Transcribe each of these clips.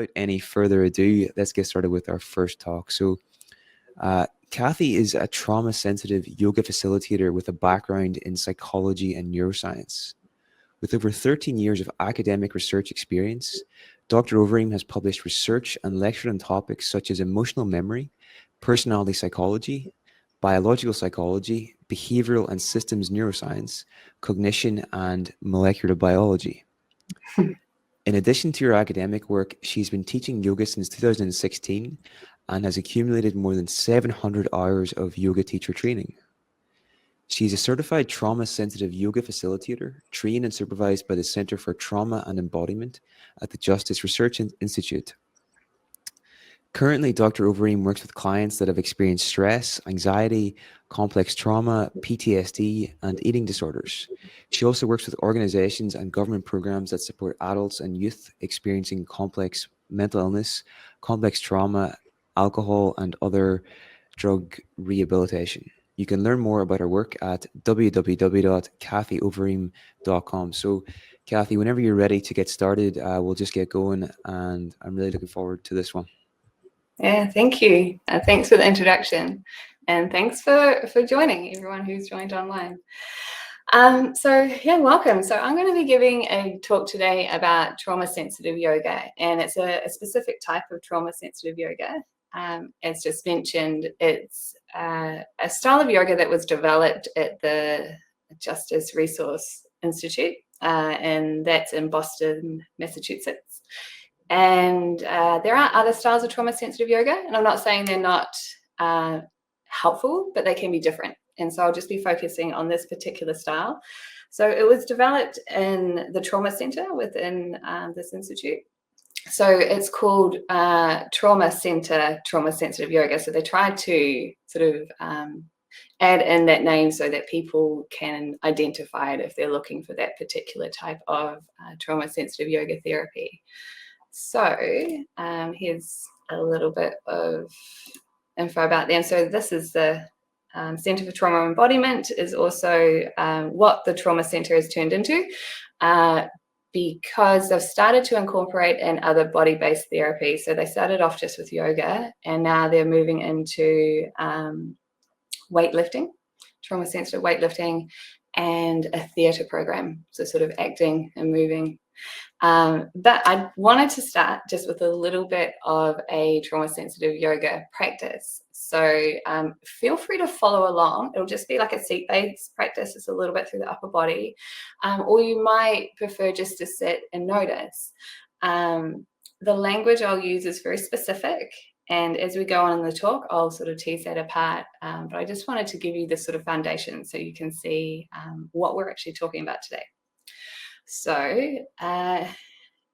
without any further ado, let's get started with our first talk. So, Kathie is a trauma-sensitive yoga facilitator with a background in psychology and neuroscience. With over 13 years of academic research experience, Dr. Overeem has published research and lectured on topics such as emotional memory, personality psychology, biological psychology, behavioral and systems neuroscience, cognition, and molecular biology. In addition to her academic work, she's been teaching yoga since 2016 and has accumulated more than 700 hours of yoga teacher training. She's a certified trauma-sensitive yoga facilitator, trained and supervised by the Center for Trauma and Embodiment at the Justice Research Institute. Currently, Dr. Overeem works with clients that have experienced stress, anxiety, complex trauma, PTSD, and eating disorders. She also works with organizations and government programs that support adults and youth experiencing complex mental illness, complex trauma, alcohol, and other drug rehabilitation. You can learn more about her work at www.kathieovereem.com. So, Kathie, whenever you're ready to get started, we'll just get going, and I'm really looking forward to this one. Yeah, thank you. Thanks for the introduction, and thanks for joining, everyone who's joined online. Welcome. So I'm going to be giving a talk today about trauma-sensitive yoga, and it's a specific type of trauma-sensitive yoga. As just mentioned, it's a style of yoga that was developed at the Justice Resource Institute, and that's in Boston, Massachusetts. And there are other styles of trauma-sensitive yoga, and I'm not saying they're not helpful, but they can be different. And so I'll just be focusing on this particular style. So it was developed in the trauma center within this institute. So it's called trauma center, trauma-sensitive yoga. So they tried to sort of add in that name so that people can identify it if they're looking for that particular type of trauma-sensitive yoga therapy. So here's a little bit of info about them. So this is the Center for Trauma Embodiment, is also what the trauma center has turned into, because they've started to incorporate in other body-based therapies. So they started off just with yoga, and now they're moving into weightlifting, trauma-sensitive weightlifting, and a theatre program, so sort of acting and moving. But I wanted to start just with a little bit of a trauma-sensitive yoga practice. So feel free to follow along. It'll just be like a seat-based practice. It's a little bit through the upper body. Or you might prefer just to sit and notice. The language I'll use is very specific. And as we go on in the talk, I'll sort of tease that apart. But I just wanted to give you this sort of foundation so you can see what we're actually talking about today. So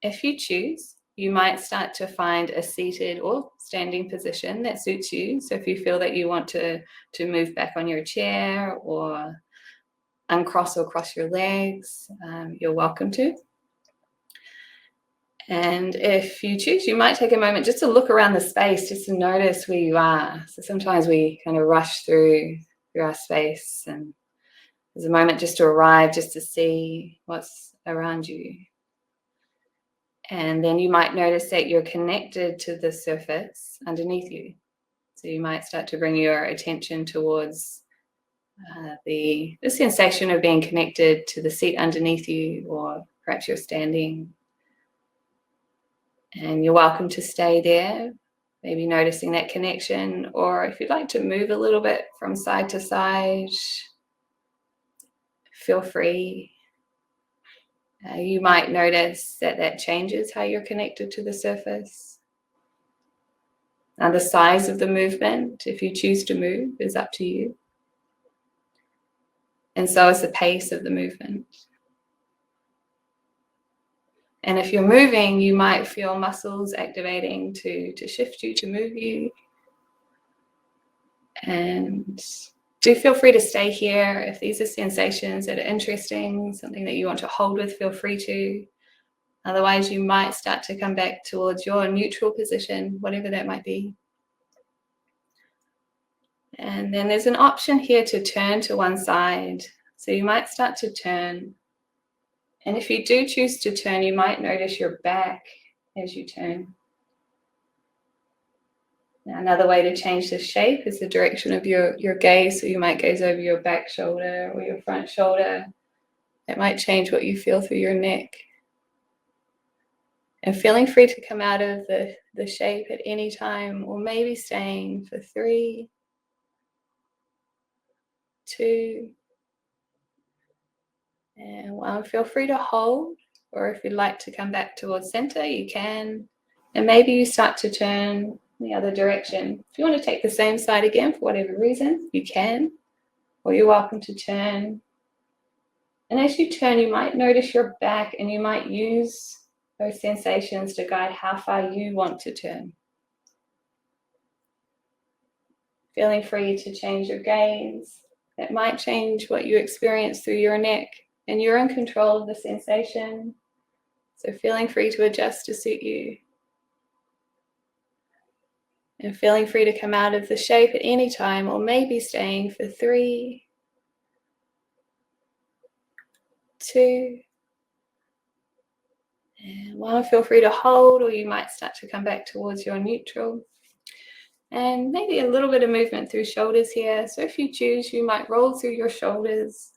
if you choose, you might start to find a seated or standing position that suits you. So if you feel that you want to move back on your chair or uncross or cross your legs, you're welcome to. And if you choose, you might take a moment just to look around the space, just to notice where you are. So sometimes we kind of rush through our space, and there's a moment just to arrive, just to see what's around you. And then you might notice that you're connected to the surface underneath you. So you might start to bring your attention towards the sensation of being connected to the seat underneath you, or perhaps you're standing. And you're welcome to stay there, maybe noticing that connection, or if you'd like to move a little bit from side to side, feel free. You might notice that changes how you're connected to the surface. Now, the size of the movement, if you choose to move, is up to you. And so is the pace of the movement. And if you're moving, you might feel muscles activating to shift you, to move you. And do feel free to stay here. If these are sensations that are interesting, something that you want to hold with, feel free to. Otherwise, you might start to come back towards your neutral position, whatever that might be. And then there's an option here to turn to one side. So you might start to turn. And if you do choose to turn, you might notice your back as you turn. Now, another way to change the shape is the direction of your gaze. So you might gaze over your back shoulder or your front shoulder. It might change what you feel through your neck. And feeling free to come out of the shape at any time, or maybe staying for 3, 2, and 1. Feel free to hold, or if you'd like to come back towards center, you can. And maybe you start to turn the other direction. If you want to take the same side again for whatever reason, you can, or you're welcome to turn. And as you turn, you might notice your back, and you might use those sensations to guide how far you want to turn. Feeling free to change your gaze. It might change what you experience through your neck, and you're in control of the sensation. So feeling free to adjust to suit you. And feeling free to come out of the shape at any time, or maybe staying for 3, 2, and 1. Feel free to hold, or you might start to come back towards your neutral. And maybe a little bit of movement through shoulders here. So if you choose, you might roll through your shoulders.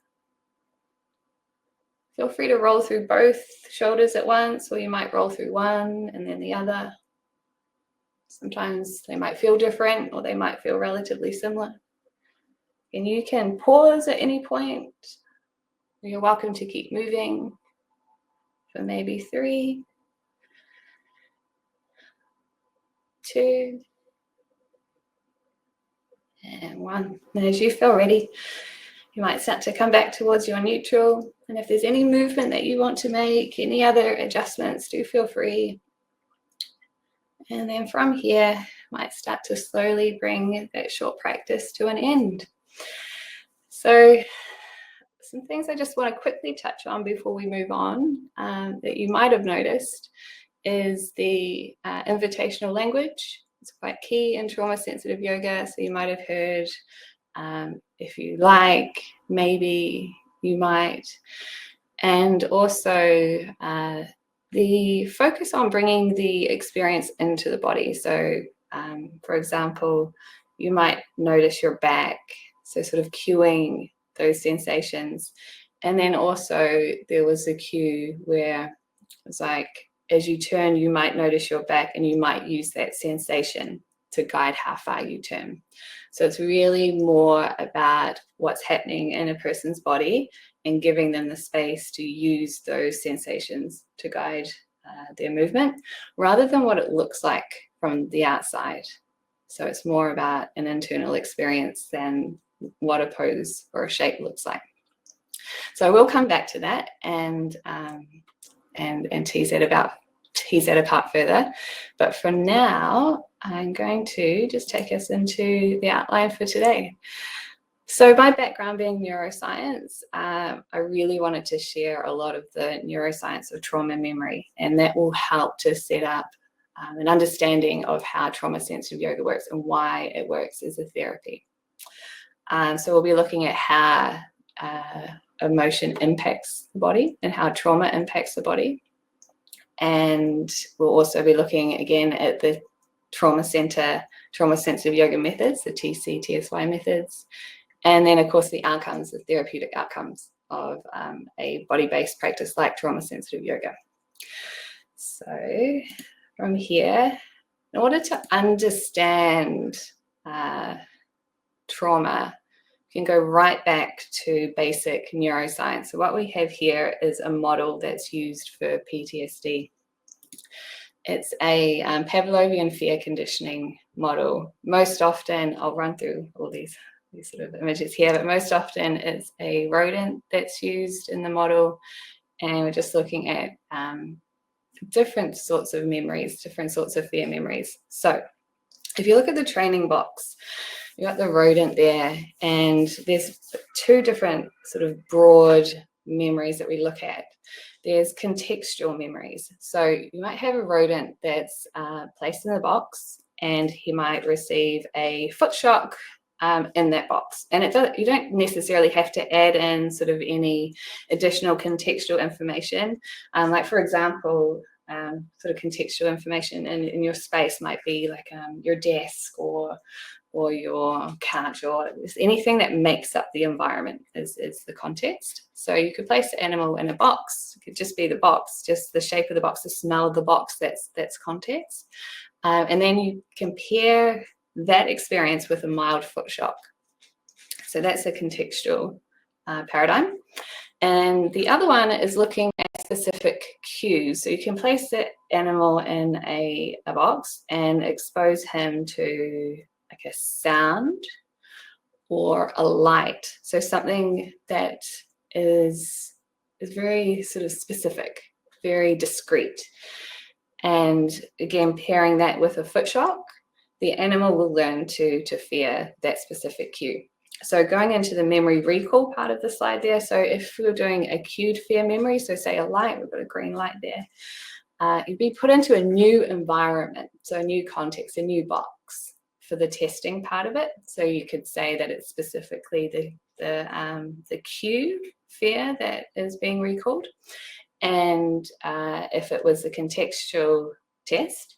Feel free to roll through both shoulders at once, or you might roll through one and then the other. Sometimes they might feel different, or they might feel relatively similar. And you can pause at any point. You're welcome to keep moving for maybe 3, 2, and 1. And as you feel ready, you might start to come back towards your neutral. And if there's any movement that you want to make, any other adjustments, do feel free. And then from here, might start to slowly bring that short practice to an end. So some things I just want to quickly touch on before we move on that you might have noticed is the invitational language. It's quite key in trauma-sensitive yoga. So you might have heard, if you like, maybe, you might. And also the focus on bringing the experience into the body. So, for example, you might notice your back, so sort of cueing those sensations. And then also there was a cue where it's like, as you turn, you might notice your back, and you might use that sensation to guide how far you turn. So it's really more about what's happening in a person's body and giving them the space to use those sensations to guide their movement, rather than what it looks like from the outside. So it's more about an internal experience than what a pose or a shape looks like. So we'll come back to that and tease that apart further. But for now, I'm going to just take us into the outline for today. So my background being neuroscience, I really wanted to share a lot of the neuroscience of trauma memory, and that will help to set up an understanding of how trauma-sensitive yoga works and why it works as a therapy. So we'll be looking at how emotion impacts the body and how trauma impacts the body. And we'll also be looking again at the trauma-sensitive yoga methods, the TC, TSY methods. And then, of course, the outcomes, the therapeutic outcomes of a body-based practice like trauma-sensitive yoga. So from here, in order to understand trauma, you can go right back to basic neuroscience. So what we have here is a model that's used for PTSD. It's a Pavlovian fear conditioning model. Most often, I'll run through all these sort of images here, but most often it's a rodent that's used in the model, and we're just looking at different sorts of memories, different sorts of fear memories. So if you look at the training box, you got the rodent there, and there's 2 different sort of broad memories that we look at. There's contextual memories. So you might have a rodent that's placed in the box, and he might receive a foot shock in that box. And you don't necessarily have to add in sort of any additional contextual information. Like, for example, sort of contextual information in your space might be like your desk or your couch, or anything that makes up the environment is the context. So you could place the animal in a box. It could just be the box, just the shape of the box, the smell of the box, that's context. And then you compare that experience with a mild foot shock. So that's a contextual paradigm. And the other one is looking at specific cues. So you can place the animal in a box and expose him to like a sound or a light. So something that is very sort of specific, very discrete. And again, pairing that with a foot shock, the animal will learn to fear that specific cue. So going into the memory recall part of the slide there, so if we were doing acute fear memory, so say a light, we've got a green light there, you'd be put into a new environment, so a new context, a new box for the testing part of it. So you could say that it's specifically the cue fear that is being recalled. And if it was a contextual test,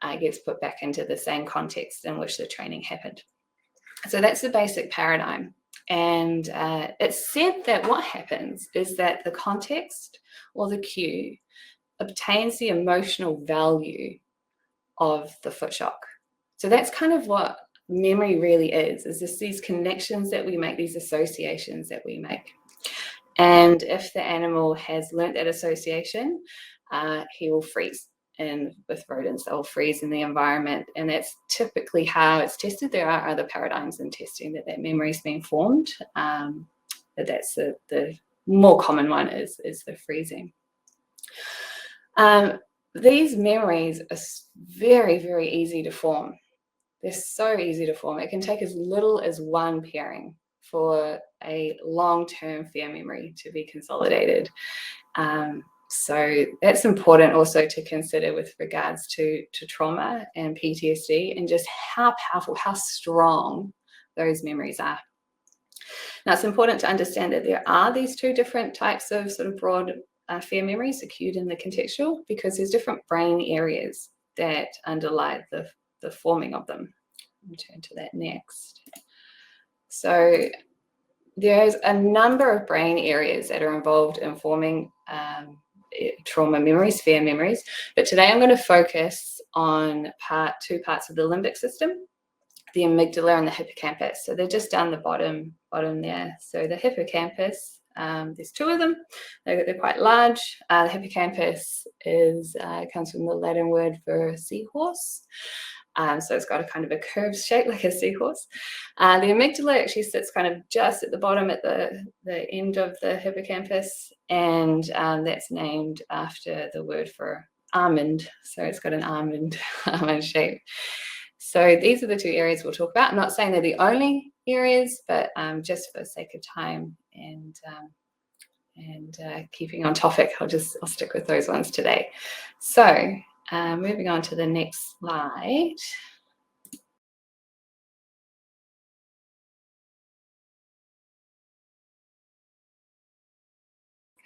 it gets put back into the same context in which the training happened. So that's the basic paradigm. And it's said that what happens is that the context or the cue obtains the emotional value of the foot shock. So that's kind of what memory really is just these connections that we make, these associations that we make. And if the animal has learnt that association, he will freeze. And with rodents, they'll freeze in the environment. And that's typically how it's tested. There are other paradigms in testing that memory is being formed. But that's the more common one is the freezing. These memories are very, very easy to form. They're so easy to form. It can take as little as one pairing for a long-term fear memory to be consolidated. So that's important also to consider with regards to trauma and PTSD, and just how powerful, how strong those memories are. Now, it's important to understand that there are these two different types of sort of broad fear memories, acute and the contextual, because there's different brain areas that underlie the forming of them. I'll turn to that next. So there's a number of brain areas that are involved in forming trauma memories, fear memories, but today I'm going to focus on two parts of the limbic system, the amygdala and the hippocampus. So they're just down the bottom there. So the hippocampus, there's two of them. They're quite large. The hippocampus comes from the Latin word for seahorse. So it's got a kind of a curved shape like a seahorse. The amygdala actually sits kind of just at the bottom at the end of the hippocampus, and that's named after the word for almond. So it's got an almond shape. So these are the two areas we'll talk about. I'm not saying they're the only areas, but just for the sake of time and keeping on topic, I'll stick with those ones today. So moving on to the next slide.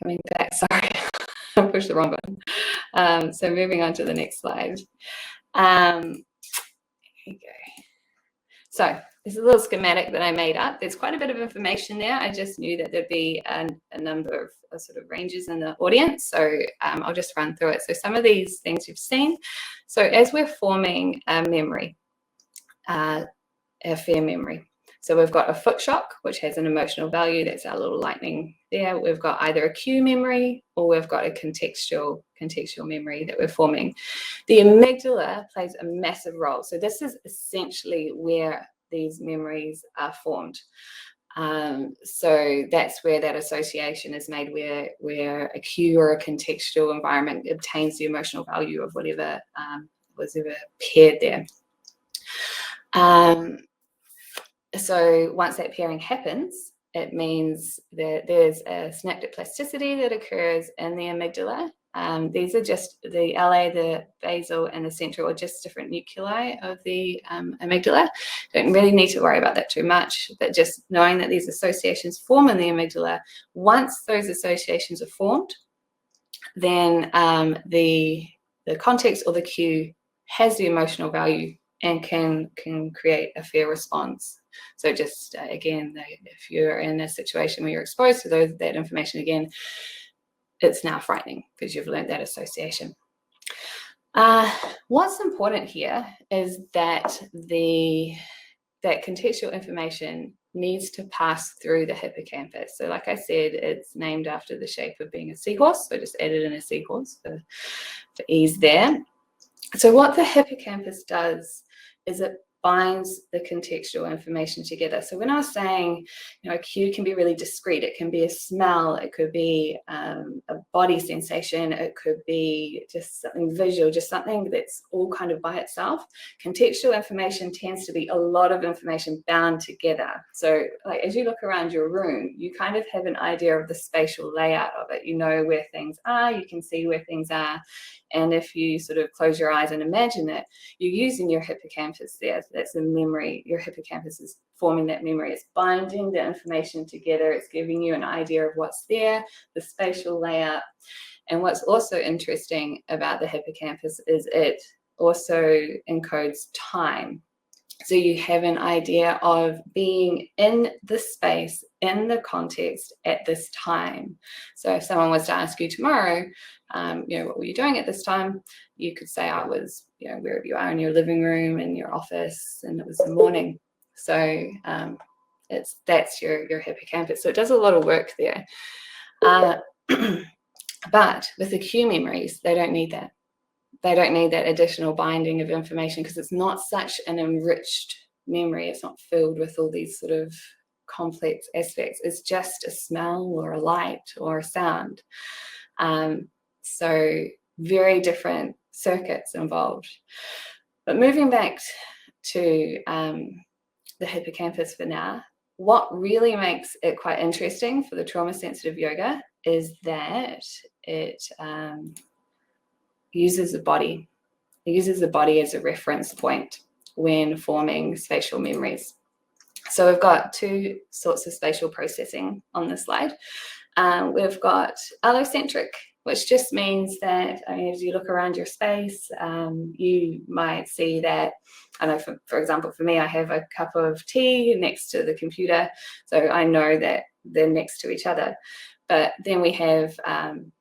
Coming back, sorry, I pushed the wrong button. So moving on to the next slide. Here you go. So this is a little schematic that I made up. There's quite a bit of information there. I just knew that there'd be a number of sort of ranges in the audience. So I'll just run through it. So some of these things you've seen. So as we're forming a memory, a fear memory. So we've got a foot shock, which has an emotional value. That's our little lightning there. We've got either a cue memory or we've got a contextual memory that we're forming. The amygdala plays a massive role. So this is essentially where these memories are formed. So that's where that association is made, where a cue or a contextual environment obtains the emotional value of whatever was ever paired there. So once that pairing happens, it means that there's a synaptic plasticity that occurs in the amygdala. These are just the LA, the basal, and the central are just different nuclei of the amygdala. Don't really need to worry about that too much, but just knowing that these associations form in the amygdala. Once those associations are formed, then the context or the cue has the emotional value and can create a fear response. So just again, if you're in a situation where you're exposed to that information again, it's now frightening because you've learned that association. What's important here is that that contextual information needs to pass through the hippocampus. So like I said, it's named after the shape of being a seahorse. So I just added in a seahorse for ease there. So what the hippocampus does is it binds the contextual information together. So when I was saying, a cue can be really discrete, it can be a smell, it could be a body sensation, it could be just something visual, just something that's all kind of by itself. Contextual information tends to be a lot of information bound together. So like as you look around your room, you kind of have an idea of the spatial layout of it. You know where things are, you can see where things are. And if you sort of close your eyes and imagine it, you're using your hippocampus there. That's a memory. Your hippocampus is forming that memory. It's binding the information together. It's giving you an idea of what's there, the spatial layout. And what's also interesting about the hippocampus is it also encodes time. So you have an idea of being in the space, in the context at this time. So if someone was to ask you tomorrow, what were you doing at this time? You could say I was, wherever you are in your living room, in your office, and it was the morning. So that's your hippocampus. So it does a lot of work there. But with the cue memories, they don't need that. They don't need that additional binding of information because it's not such an enriched memory. It's not filled with all these sort of complex aspects. It's just a smell or a light or a sound. So very different circuits involved. But moving back to the hippocampus for now, what really makes it quite interesting for the trauma-sensitive yoga is that it uses the body. It uses the body as a reference point when forming spatial memories. So we've got two sorts of spatial processing on this slide. We've got allocentric, which just means that as you look around your space, you might see that, I know for example, for me, I have a cup of tea next to the computer, so I know that they're next to each other. But then we have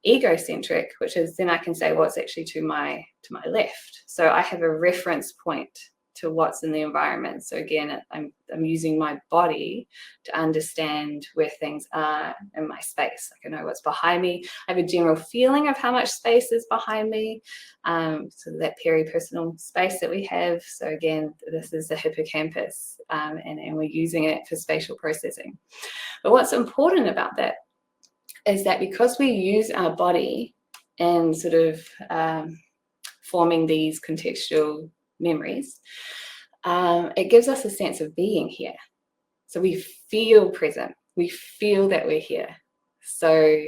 egocentric, which is then I can say what's actually to my left. So I have a reference point to what's in the environment. So again, I'm using my body to understand where things are in my space. Like I know what's behind me. I have a general feeling of how much space is behind me. So that peripersonal space that we have. So again, this is the hippocampus, and we're using it for spatial processing. But what's important about that is that because we use our body in sort of forming these contextual memories, it gives us a sense of being here. So we feel present. We feel that we're here. So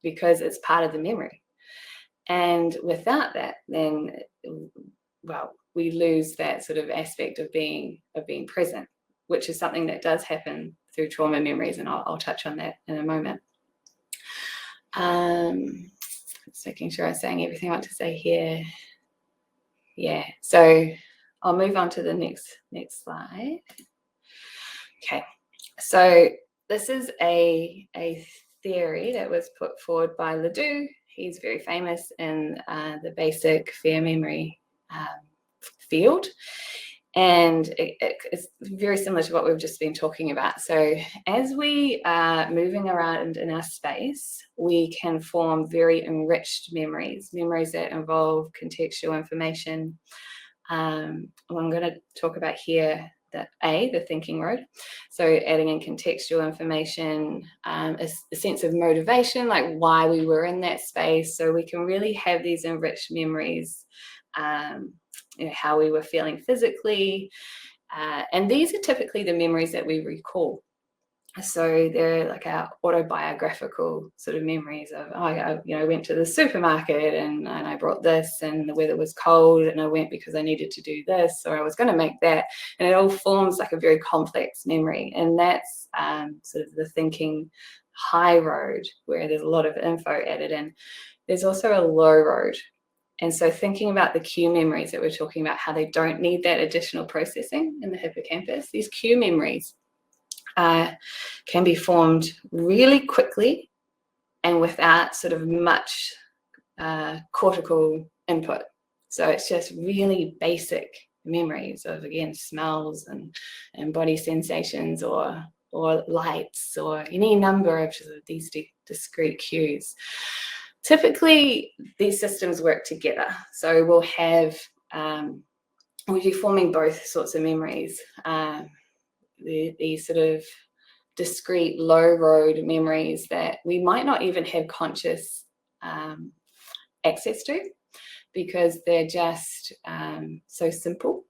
because it's part of the memory. And without that, then, well, we lose that sort of aspect of being present, which is something that does happen through trauma memories. And I'll touch on that in a moment. Just making sure I'm saying everything I want to say here. Yeah, so I'll move on to the next slide. Okay, so this is a theory that was put forward by Ledoux. He's very famous in the basic fear memory field. And it's very similar to what we've just been talking about. So as we are moving around in our space, we can form very enriched memories that involve contextual information. I'm going to talk about here the thinking road. So adding in contextual information, a sense of motivation, like why we were in that space. So we can really have these enriched memories, how we were feeling physically. And these are typically the memories that we recall. So they're like our autobiographical sort of memories of, I went to the supermarket and I brought this and the weather was cold and I went because I needed to do this or I was going to make that. And it all forms like a very complex memory. And that's sort of the thinking high road where there's a lot of info added in. There's also a low road. And so thinking about the cue memories that we're talking about, how they don't need that additional processing in the hippocampus, these cue memories can be formed really quickly and without sort of much cortical input. So it's just really basic memories of, again, smells and body sensations or lights or any number of these discrete cues. Typically, these systems work together. So we'll be forming both sorts of memories. These sort of discrete low road memories that we might not even have conscious access to, because they're just so simple.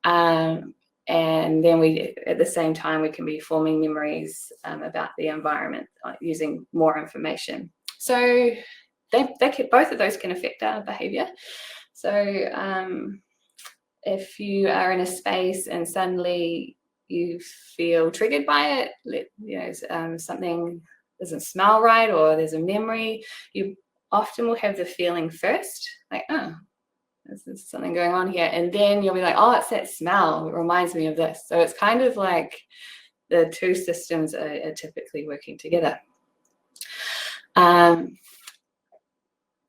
And then at the same time, we can be forming memories about the environment using more information. So both of those can affect our behavior. So if you are in a space and suddenly you feel triggered by it, something doesn't smell right, or there's a memory, you often will have the feeling first, like, oh, there's something going on here. And then you'll be like, oh, it's that smell. It reminds me of this. So it's kind of like the two systems are typically working together.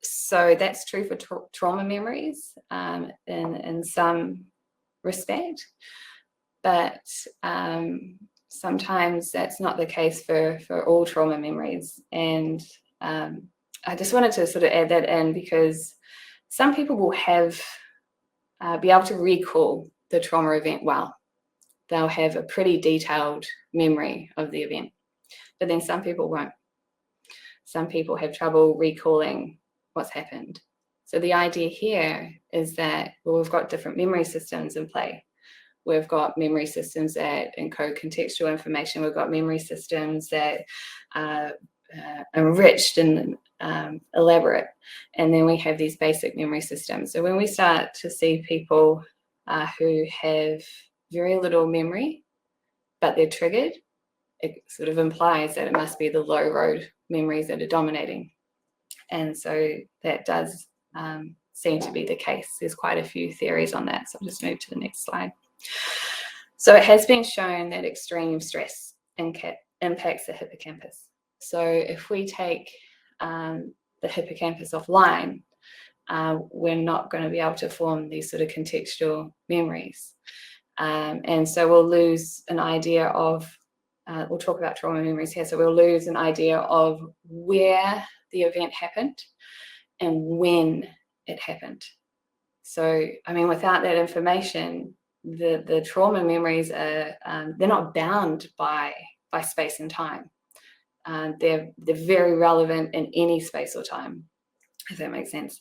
So that's true for trauma memories in some respect. But sometimes that's not the case for all trauma memories. And I just wanted to sort of add that in, because some people will be able to recall the trauma event well. They'll have a pretty detailed memory of the event, but then some people won't. Some people have trouble recalling what's happened. So the idea here is that, well, we've got different memory systems in play. We've got memory systems that encode contextual information. We've got memory systems that are enriched and elaborate. And then we have these basic memory systems. So when we start to see people who have very little memory, but they're triggered, it sort of implies that it must be the low road memories that are dominating. And so that does seem to be the case. There's quite a few theories on that. So I'll just move to the next slide. So it has been shown that extreme stress impacts the hippocampus. So if we take the hippocampus offline, we're not going to be able to form these sort of contextual memories. And so we'll lose an idea of, we'll talk about trauma memories here, so we'll lose an idea of where the event happened and when it happened. So, I mean, without that information, the trauma memories are, they're not bound by space and time. They're very relevant in any space or time, if that makes sense.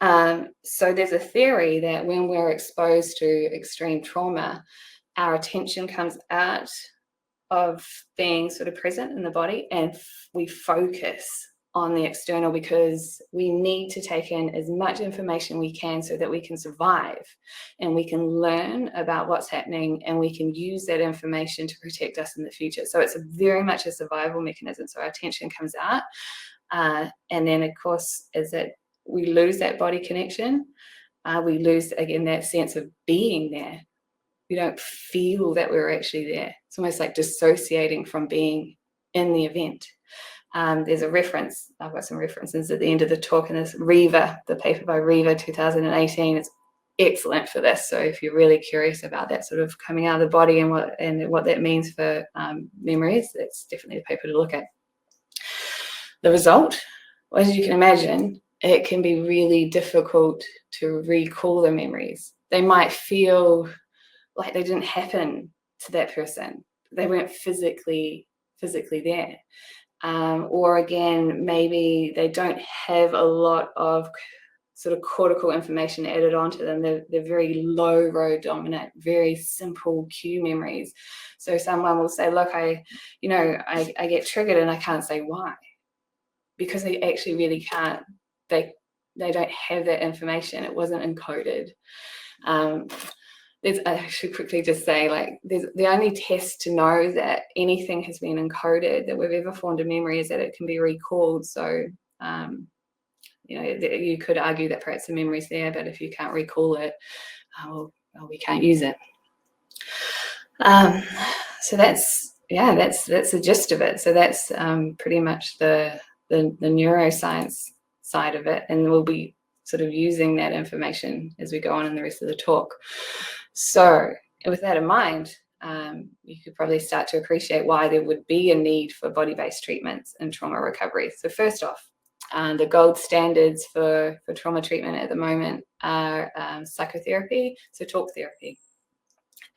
So there's a theory that when we're exposed to extreme trauma, our attention comes out of being sort of present in the body, and we focus on the external, because we need to take in as much information we can so that we can survive and we can learn about what's happening, and we can use that information to protect us in the future. So it's very much a survival mechanism. So our attention comes out, and then of course, as that we lose that body connection, we lose again that sense of being there. We don't feel that we're actually there. It's almost like dissociating from being in the event. There's a reference, I've got some references at the end of the talk, and this Riva, the paper by Riva 2018, is excellent for this. So if you're really curious about that sort of coming out of the body and what that means for memories, it's definitely a paper to look at. The result, well, as you can imagine, it can be really difficult to recall the memories. They might feel like they didn't happen to that person. They weren't physically there. Or again, maybe they don't have a lot of sort of cortical information added onto them. They're very low road dominant, very simple cue memories. So someone will say, look, I get triggered and I can't say why, because they actually really can't. They don't have that information. It wasn't encoded. I should quickly just say, like, the only test to know that anything has been encoded, that we've ever formed a memory, is that it can be recalled. So you could argue that perhaps the memory's there, but if you can't recall it, well, we can't use it. So that's the gist of it. So that's pretty much the neuroscience side of it, and we'll be sort of using that information as we go on in the rest of the talk. So with that in mind, you could probably start to appreciate why there would be a need for body-based treatments in trauma recovery. So first off, the gold standards for trauma treatment at the moment are psychotherapy, so talk therapy.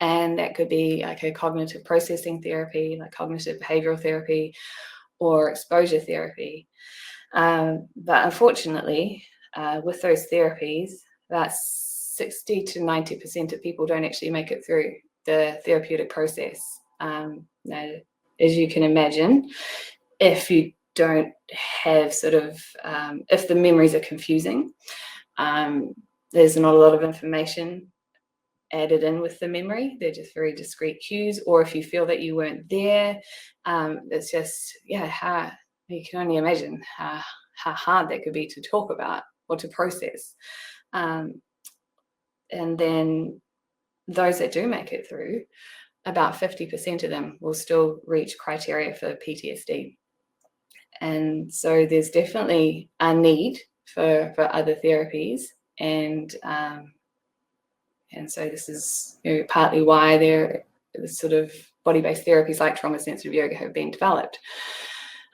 And that could be like a cognitive processing therapy, like cognitive behavioral therapy, or exposure therapy. But unfortunately, with those therapies, about 60 to 90% of people don't actually make it through the therapeutic process. Now, as you can imagine, if you don't have sort of, if the memories are confusing, there's not a lot of information added in with the memory. They're just very discrete cues. Or if you feel that you weren't there, it's just, how you can only imagine how hard that could be to talk about or to process. And then those that do make it through, about 50% of them will still reach criteria for PTSD. And so there's definitely a need for other therapies, and so this is partly why there sort of body-based therapies like trauma-sensitive yoga have been developed.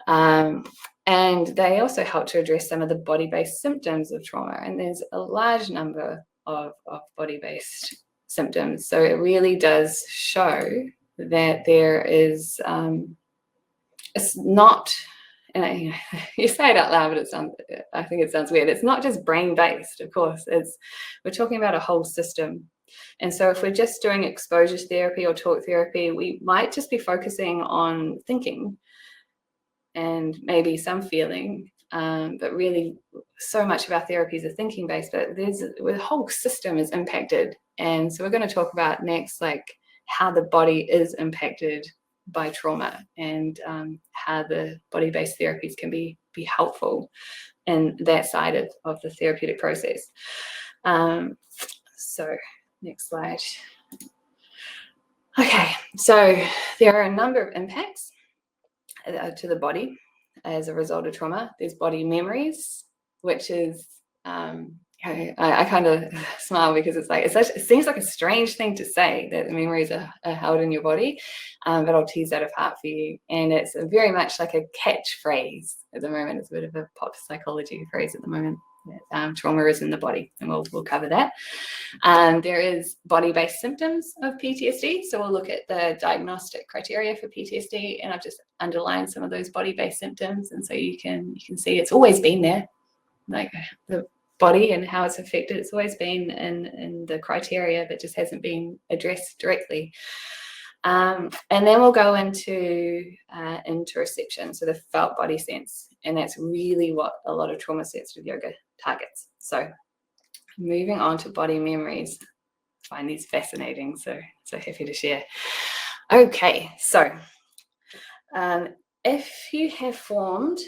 And they also help to address some of the body-based symptoms of trauma. And there's a large number of body-based symptoms. So it really does show that there is, it's not, and you say it out loud, but I think it sounds weird. It's not just brain-based, of course. We're talking about a whole system. And so if we're just doing exposure therapy or talk therapy, we might just be focusing on thinking and maybe some feeling, but really so much of our therapies are thinking based, but the whole system is impacted. And so we're going to talk about next, like how the body is impacted by trauma, and how the body-based therapies can be helpful in that side of the therapeutic process. So next slide. Okay, so there are a number of impacts to the body as a result of trauma. There's body memories, which is I kind of smile because it's like it seems like a strange thing to say that the memories are held in your body, but I'll tease that apart for you. And it's very much like a catchphrase at the moment. It's a bit of a pop psychology phrase at the moment. Trauma is in the body, and we'll cover that. There is body-based symptoms of PTSD, so we'll look at the diagnostic criteria for PTSD, and I've just underlined some of those body-based symptoms, and so you can see it's always been there, like the body and how it's affected. It's always been in the criteria, but just hasn't been addressed directly. And then we'll go into interoception, so the felt body sense, and that's really what a lot of trauma-sensitive yoga targets. So moving on to body memories, I find these fascinating, so happy to share. Okay, so if you have formed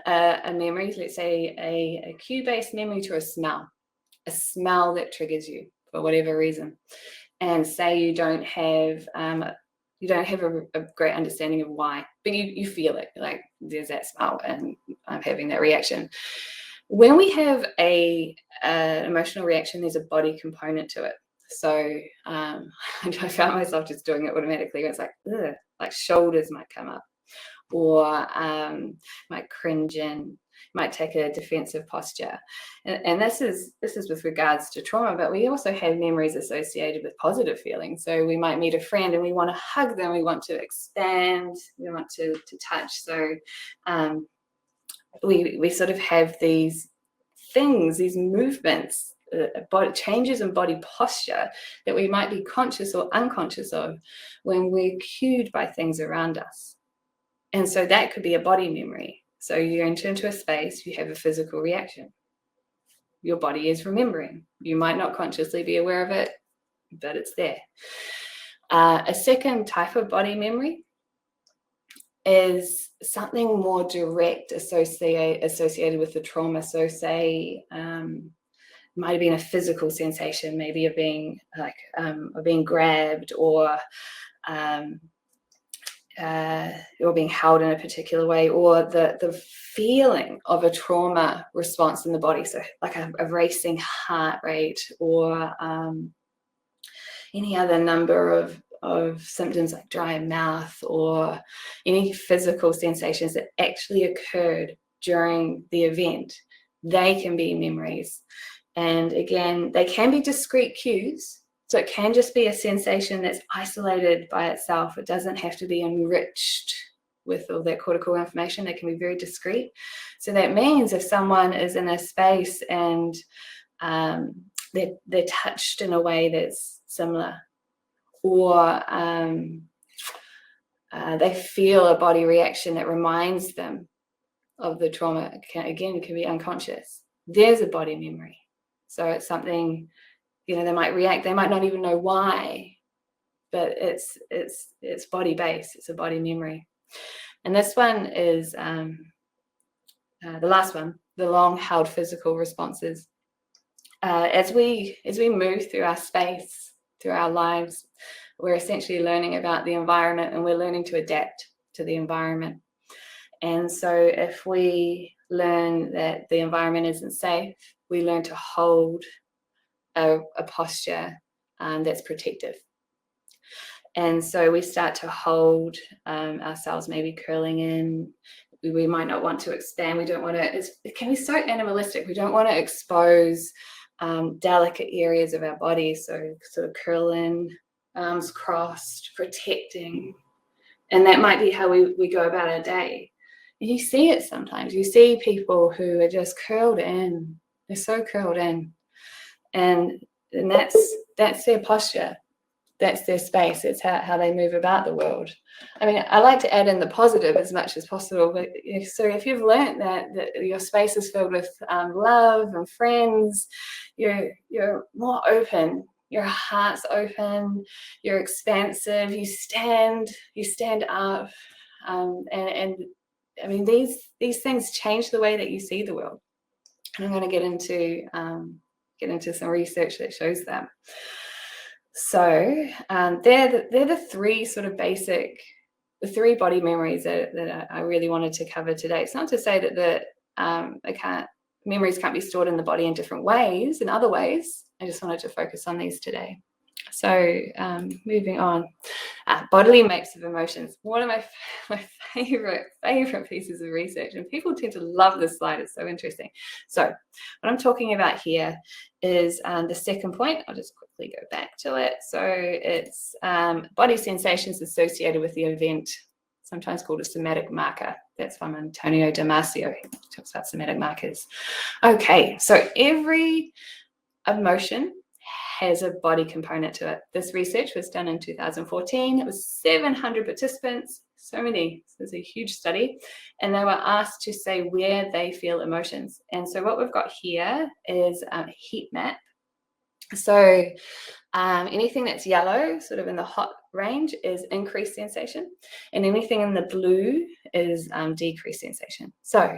a memory, let's say a cue-based memory to a smell that triggers you for whatever reason, and say you don't have a great understanding of why, but you feel it, like there's that smell and I'm having that reaction. When we have an emotional reaction, there's a body component to it. So I found myself just doing it automatically. It's like, ugh, like shoulders might come up, or might cringe in, might take a defensive posture. And this is with regards to trauma, but we also have memories associated with positive feelings. So we might meet a friend and we want to hug them, we want to expand, we want to touch. So we sort of have these things, these movements, body changes in body posture that we might be conscious or unconscious of when we're cued by things around us. And so that could be a body memory. So you enter into a space, you have a physical reaction. Your body is remembering. You might not consciously be aware of it, but it's there. A second type of body memory is something more direct associated with the trauma. So say might have been a physical sensation, maybe of being grabbed, or being held in a particular way, or the feeling of a trauma response in the body. So like a racing heart rate, or any other number of symptoms like dry mouth, or any physical sensations that actually occurred during the event. They can be memories. And again, they can be discrete cues. So it can just be a sensation that's isolated by itself. It doesn't have to be enriched with all that cortical information. They can be very discrete. So that means if someone is in a space and they're touched in a way that's similar, or they feel a body reaction that reminds them of the trauma, it can be unconscious. There's a body memory. So it's something, they might react, they might not even know why, but it's body based. It's a body memory. And this one is the last one, the long held physical responses. As we move through our space, through our lives, we're essentially learning about the environment, and we're learning to adapt to the environment. And so if we learn that the environment isn't safe, we learn to hold a posture that's protective. And so we start to hold ourselves, maybe curling in. We might not want to expand. We don't want to, it can be so animalistic. We don't want to expose delicate areas of our body. So sort of curl in, arms crossed, protecting. And that might be how we go about our day. And you see it sometimes. You see people who are just curled in. They're so curled in. And that's their posture. That's their space. It's how they move about the world. I mean, I like to add in the positive as much as possible. But so if you've learned that your space is filled with love and friends, you're more open. Your heart's open. You're expansive. You stand up, and I mean these things change the way that you see the world. And I'm going to get into some research that shows that. So they're the three sort of basic, the three body memories that I really wanted to cover today. It's not to say that memories can't be stored in the body in different ways, in other ways. I just wanted to focus on these today. So moving on, bodily maps of emotions. One of my favorite pieces of research, and people tend to love this slide. It's so interesting. So what I'm talking about here is the second point. I'll just quickly go back to it. So it's body sensations associated with the event, sometimes called a somatic marker. That's from Antonio Damasio. He talks about somatic markers. Okay, so every emotion has a body component to it. This research was done in 2014. It was 700 participants, so many. So it's a huge study. And they were asked to say where they feel emotions. And so what we've got here is a heat map. So anything that's yellow, sort of in the hot range, is increased sensation. And anything in the blue is decreased sensation. So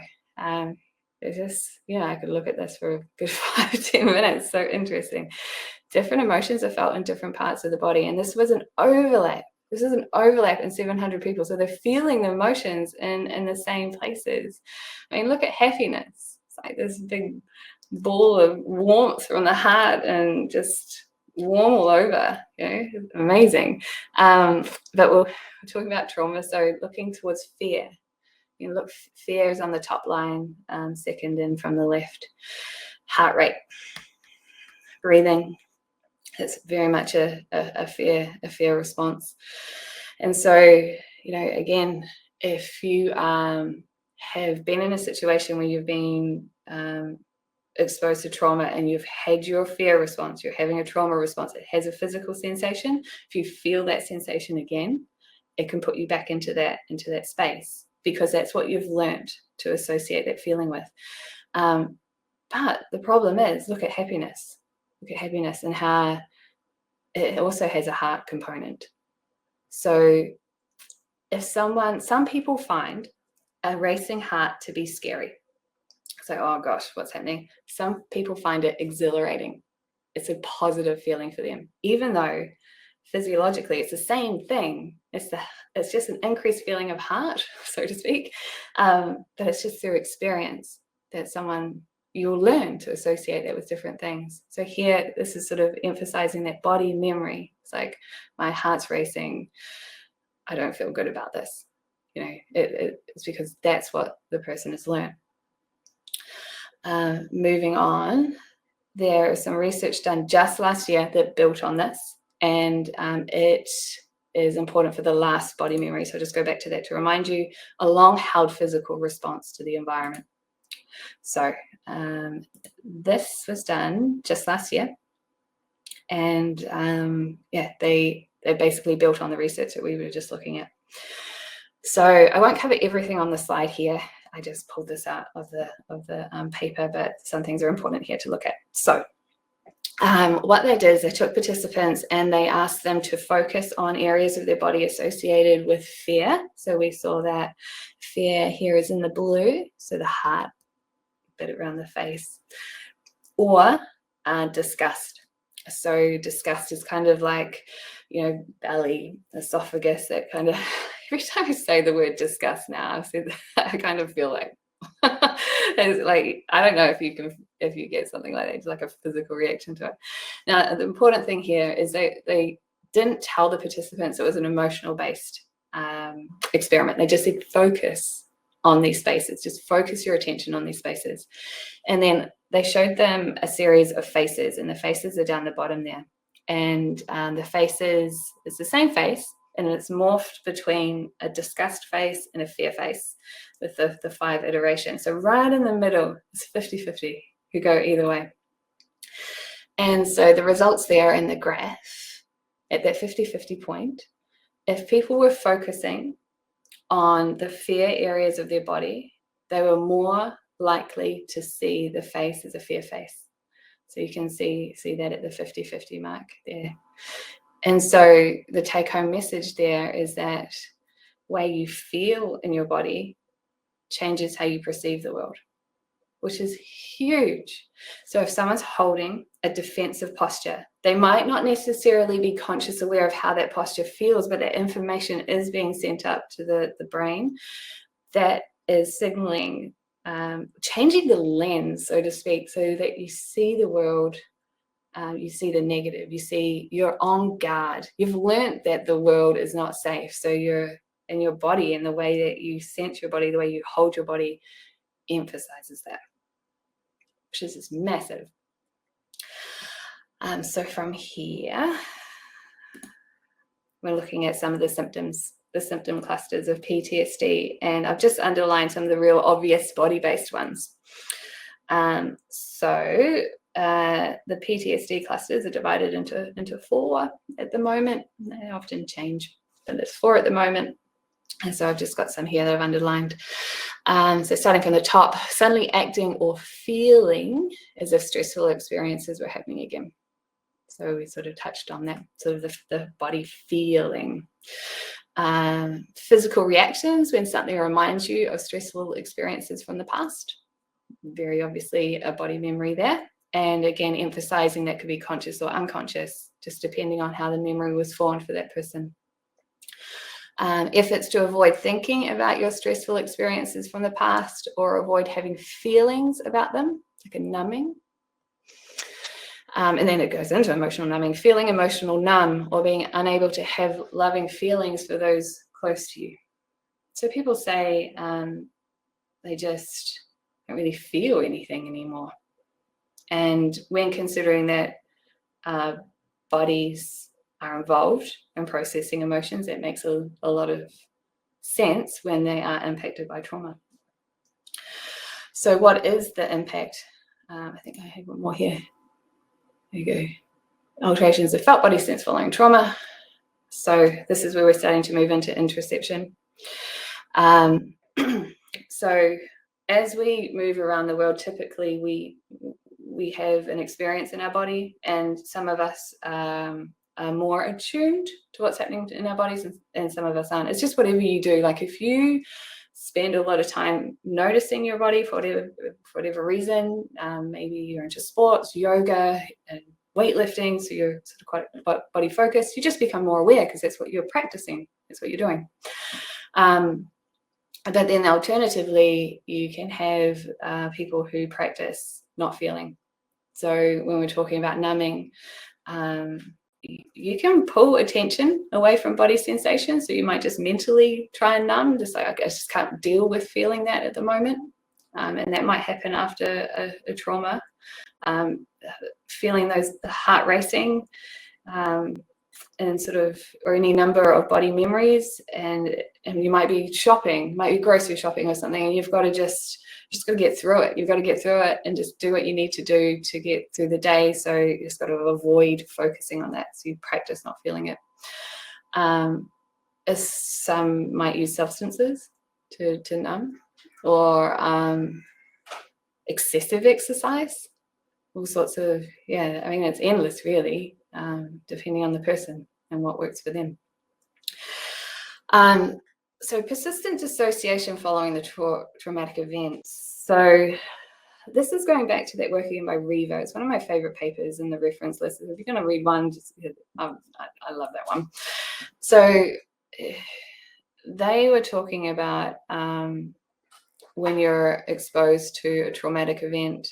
it's just, I could look at this for a good 5-10 minutes. So interesting. Different emotions are felt in different parts of the body. And this was an overlap. This is an overlap in 700 people. So they're feeling the emotions in the same places. I mean, look at happiness. It's like this big ball of warmth from the heart and just warm all over. Amazing. But we're talking about trauma. So looking towards fear. Look, fear is on the top line, second in from the left. Heart rate, breathing. It's very much a fear response. And so, again, if you have been in a situation where you've been exposed to trauma and you've had your fear response, you're having a trauma response, it has a physical sensation. If you feel that sensation again, it can put you back into that space, because that's what you've learned to associate that feeling with. But the problem is, look at happiness. Look at happiness and how it also has a heart component. So some people find a racing heart to be scary. So, oh gosh, what's happening? Some people find it exhilarating. It's a positive feeling for them, even though physiologically it's the same thing. It's just an increased feeling of heart, so to speak, but it's just through experience that you'll learn to associate that with different things. So here, this is sort of emphasizing that body memory. It's like, my heart's racing, I don't feel good about this. It's because that's what the person has learned. Moving on, there is some research done just last year that built on this, and it is important for the last body memory. So I'll just go back to that to remind you, a long-held physical response to the environment. So this was done just last year, and they basically built on the research that we were just looking at. So I won't cover everything on the slide here. I just pulled this out of the paper, but some things are important here to look at. So what they did is they took participants and they asked them to focus on areas of their body associated with fear. So we saw that fear here is in the blue, so the heart, bit around the face, or disgust. So disgust is kind of like, belly, esophagus, that kind of, every time I say the word disgust now, I kind of feel like, it's like, I don't know if you get something like that, it's like a physical reaction to it. Now, the important thing here is they didn't tell the participants it was an emotional based experiment. They just said focus on these spaces, just focus your attention on these spaces. And then they showed them a series of faces, and the faces are down the bottom there. And the faces, it's the same face, and it's morphed between a disgust face and a fear face with the 5 iterations. So right in the middle, it's 50-50, could go either way. And so the results there in the graph, at that 50-50 point, if people were focusing on the fear areas of their body, they were more likely to see the face as a fear face. So you can see that at the 50-50 mark there. And so the take-home message there is that way you feel in your body changes how you perceive the world, which is huge. So if someone's holding a defensive posture, they might not necessarily be conscious aware of how that posture feels, but that information is being sent up to the brain that is signaling, changing the lens, so to speak, so that you see the world, you see the negative, you're on guard. You've learned that the world is not safe. So you're in your body, and the way that you sense your body, the way you hold your body emphasizes that, which is just massive. So from here, we're looking at some of the symptoms, the symptom clusters of PTSD, and I've just underlined some of the real obvious body-based ones. So the PTSD clusters are divided into 4 at the moment. They often change, but there's 4 at the moment. And so I've just got some here that I've underlined. So starting from the top, suddenly acting or feeling as if stressful experiences were happening again. So we sort of touched on that, sort of the body feeling. Physical reactions when something reminds you of stressful experiences from the past. Very obviously a body memory there. And again, emphasizing that could be conscious or unconscious, just depending on how the memory was formed for that person. If it's to avoid thinking about your stressful experiences from the past or avoid having feelings about them, like a numbing. And then it goes into emotional numbing, feeling emotional numb or being unable to have loving feelings for those close to you. So people say they just don't really feel anything anymore. And when considering that bodies are involved in processing emotions, it makes a lot of sense when they are impacted by trauma. So what is the impact? I think I have one more here. There you go. Alterations of felt body sense following trauma. So this is where we're starting to move into interoception. So as we move around the world, typically we have an experience in our body, and some of us are more attuned to what's happening in our bodies, and some of us aren't. It's just whatever you do. Like if you spend a lot of time noticing your body for whatever reason, maybe you're into sports, yoga, and weightlifting, so you're sort of quite body focused, you just become more aware because that's what you're practicing, that's what you're doing. But then alternatively, you can have people who practice not feeling. So when we're talking about numbing, you can pull attention away from body sensations. So you might just mentally try and numb, just like, I just can't deal with feeling that at the moment. And that might happen after a trauma. Feeling the heart racing, and sort of, or any number of body memories, and you might be shopping, might be grocery shopping or something, and you've got to just got to get through it. You've got to get through it and just do what you need to do to get through the day. So you just got to avoid focusing on that. So you practice not feeling it. As some might use substances to numb, or excessive exercise, all sorts of, I mean, it's endless really, depending on the person and what works for them. So persistent dissociation following the traumatic events. So this is going back to that work again by Revo. It's one of my favorite papers in the reference list. If you're going to read one, I love that one. So they were talking about when you're exposed to a traumatic event,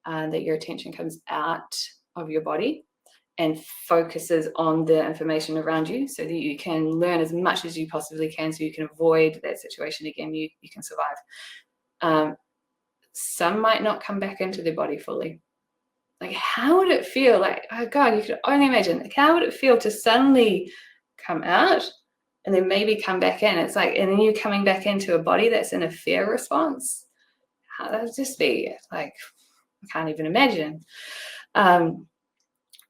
that your attention comes out of your body and focuses on the information around you, so that you can learn as much as you possibly can, so you can avoid that situation again, you can survive. Some might not come back into their body fully. Like, how would it feel? Like, oh God, you could only imagine, like, how would it feel to suddenly come out and then maybe come back in? It's like, and then you're coming back into a body that's in a fear response. How that would just be like, I can't even imagine.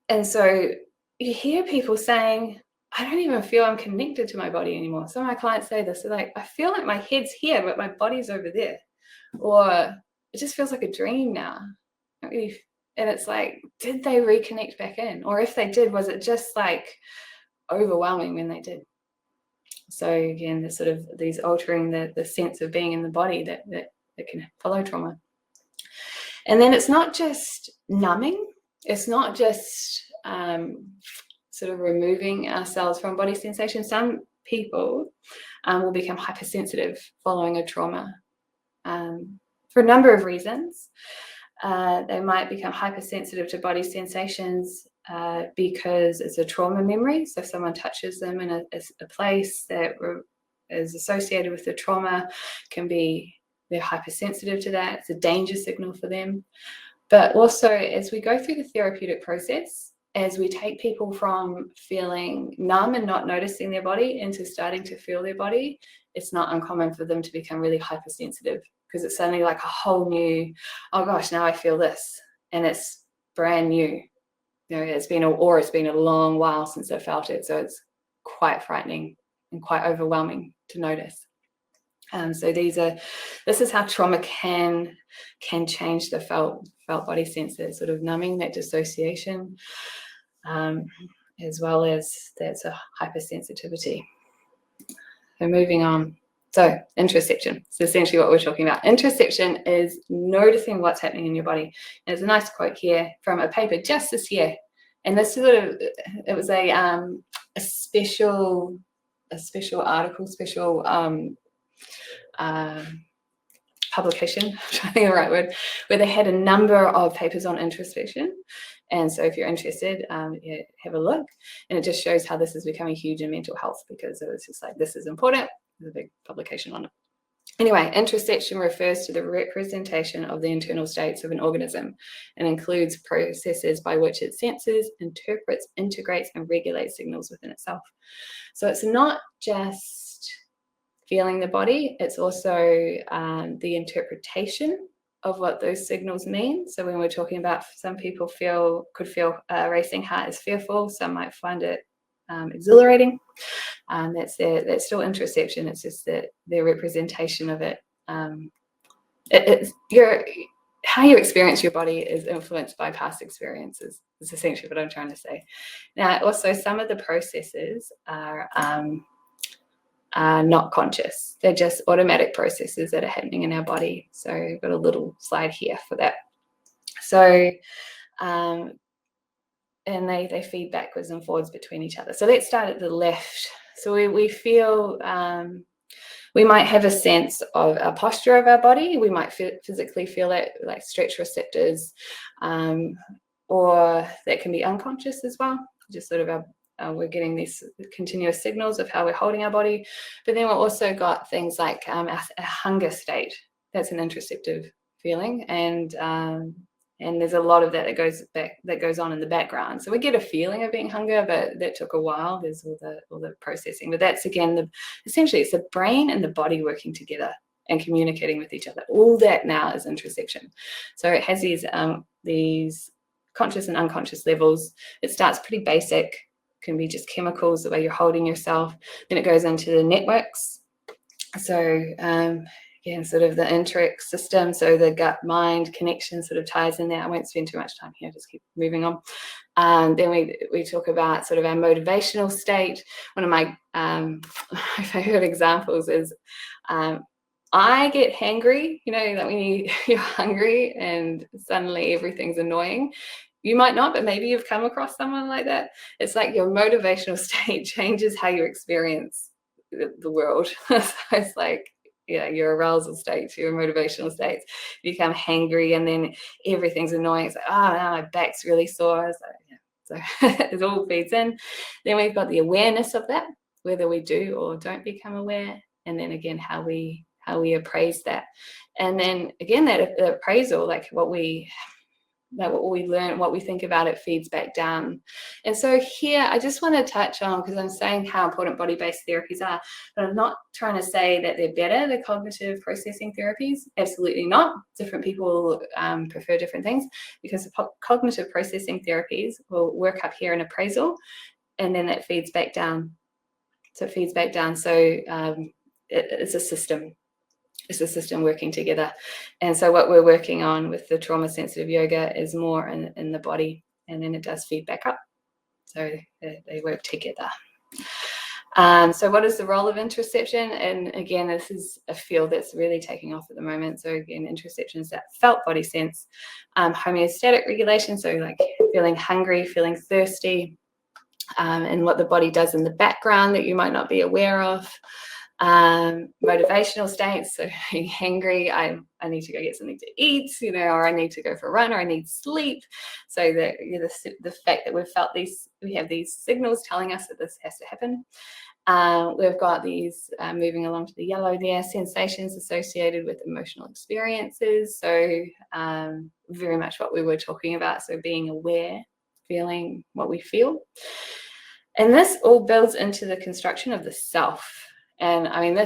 And so you hear people saying, I don't even feel I'm connected to my body anymore. Some of my clients say this, they're like, I feel like my head's here, but my body's over there. Or it just feels like a dream now. And it's like, did they reconnect back in? Or if they did, was it just like overwhelming when they did? So again, the sort of these altering the sense of being in the body that can follow trauma. And then it's not just numbing. It's not just sort of removing ourselves from body sensation. Some people will become hypersensitive following a trauma for a number of reasons. They might become hypersensitive to body sensations because it's a trauma memory. So if someone touches them in a place that is associated with the trauma, they're hypersensitive to that. It's a danger signal for them. But also, as we go through the therapeutic process, as we take people from feeling numb and not noticing their body into starting to feel their body, it's not uncommon for them to become really hypersensitive, because it's suddenly like a whole new, oh gosh, now I feel this, and it's brand new. You know, it's been a long while since they felt it, so it's quite frightening and quite overwhelming to notice. So this is how trauma can change the felt body senses, sort of numbing, that dissociation, as well as that's a hypersensitivity. So moving on. So interoception. So essentially what we're talking about. Interoception is noticing what's happening in your body. And there's a nice quote here from a paper just this year. And this sort of, it was a special article, publication, I'm trying to think of the right word, where they had a number of papers on introspection. And so if you're interested, have a look. And it just shows how this is becoming huge in mental health, because it was just like, this is important. There's a big publication on it. Anyway, interoception refers to the representation of the internal states of an organism and includes processes by which it senses, interprets, integrates, and regulates signals within itself. So it's not just feeling the body, it's also the interpretation of what those signals mean. So when we're talking about, some people could feel a racing heart as fearful, some might find it exhilarating. That's still interoception. It's just that their representation of it. how you experience your body is influenced by past experiences, is essentially what I'm trying to say. Now, also, some of the processes are not conscious. They're just automatic processes that are happening in our body. So I've got a little slide here for that. So, and they feed backwards and forwards between each other. So let's start at the left. So we feel, we might have a sense of a posture of our body. We might physically feel it, like stretch receptors, or that can be unconscious as well. Just sort of we're getting these continuous signals of how we're holding our body. But then we've also got things like a hunger state. That's an interoceptive feeling, and there's a lot of that goes on in the background. So we get a feeling of being hunger, but that took a while. There's all the processing. But that's, again, essentially it's the brain and the body working together and communicating with each other. All that now is interoception. So it has these conscious and unconscious levels. It starts pretty basic, can be just chemicals, the way you're holding yourself. Then it goes into the networks. So again, sort of the enteric system, so the gut-mind connection sort of ties in there. I won't spend too much time here, just keep moving on. Then we talk about sort of our motivational state. One of my favorite examples is I get hangry, like when you're hungry and suddenly everything's annoying. You might not, but maybe you've come across someone like that. It's like your motivational state changes how you experience the world. So it's like, your arousal states, your motivational states, you become hangry, and then everything's annoying. It's like, oh, now my back's really sore. So it all feeds in. Then we've got the awareness of that, whether we do or don't become aware, and then again how we appraise that, and then again that appraisal, like what we learn, what we think about it, feeds back down. And so here I just want to touch on, because I'm saying how important body-based therapies are, but I'm not trying to say that they're better, the cognitive processing therapies. Absolutely not. Different people prefer different things, because the cognitive processing therapies will work up here in appraisal, and then that feeds back down. So it feeds back down. So it's a system. It's a system working together. And so what we're working on with the trauma sensitive yoga is more in the body, and then it does feed back up. So they work together. So what is the role of interoception? And again, this is a field that's really taking off at the moment. So again, interoception is that felt body sense, homeostatic regulation. So like feeling hungry, feeling thirsty, and what the body does in the background that you might not be aware of. Motivational states, so being hangry, I need to go get something to eat, or I need to go for a run, or I need sleep. So that the fact that we have these signals telling us that this has to happen. We've got these moving along to the yellow there, sensations associated with emotional experiences. So very much what we were talking about. So being aware, feeling what we feel. And this all builds into the construction of the self. And I mean, the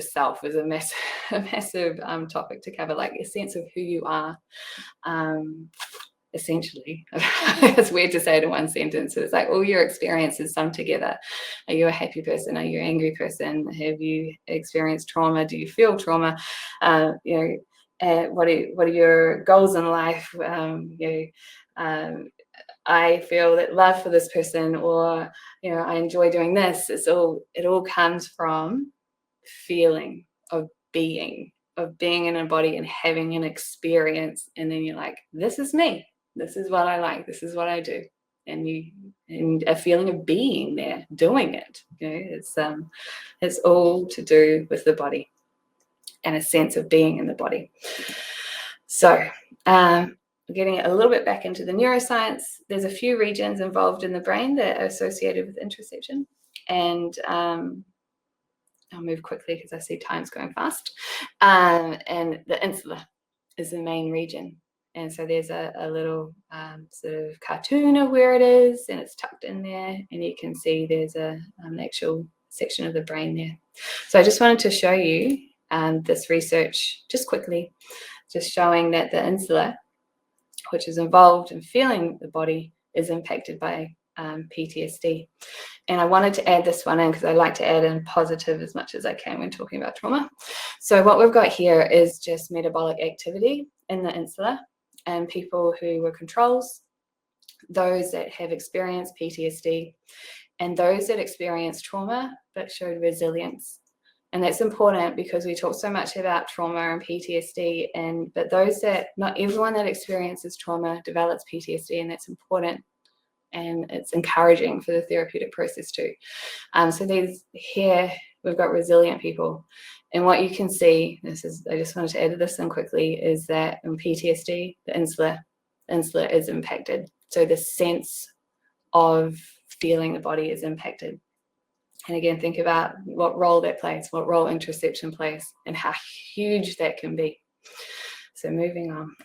self is a massive topic to cover, like a sense of who you are, essentially. It's weird to say it in one sentence. It's like all your experiences summed together. Are you a happy person? Are you an angry person? Have you experienced trauma? Do you feel trauma? What are your goals in life? I feel that love for this person, or I enjoy doing this. It all comes from feeling of being in a body and having an experience, and then you're like, this is me, this is what I like, this is what I do, and a feeling of being there doing it. It's all to do with the body and a sense of being in the body. So getting a little bit back into the neuroscience, there's a few regions involved in the brain that are associated with interoception. And I'll move quickly because I see time's going fast. And the insula is the main region. And so there's a little sort of cartoon of where it is, and it's tucked in there. And you can see there's an actual section of the brain there. So I just wanted to show you this research just quickly, just showing that the insula, which is involved in feeling the body, is impacted by PTSD. And I wanted to add this one in because I like to add in positive as much as I can when talking about trauma. So what we've got here is just metabolic activity in the insula, and people who were controls, those that have experienced PTSD, and those that experienced trauma but showed resilience. And that's important because we talk so much about trauma and PTSD, but those that, not everyone that experiences trauma develops PTSD, and that's important. And it's encouraging for the therapeutic process too. So these here, we've got resilient people. And what you can see, I just wanted to add this in quickly, is that in PTSD, the insula is impacted. So the sense of feeling the body is impacted. And again, think about what role that plays, what role interoception plays, and how huge that can be. So moving on.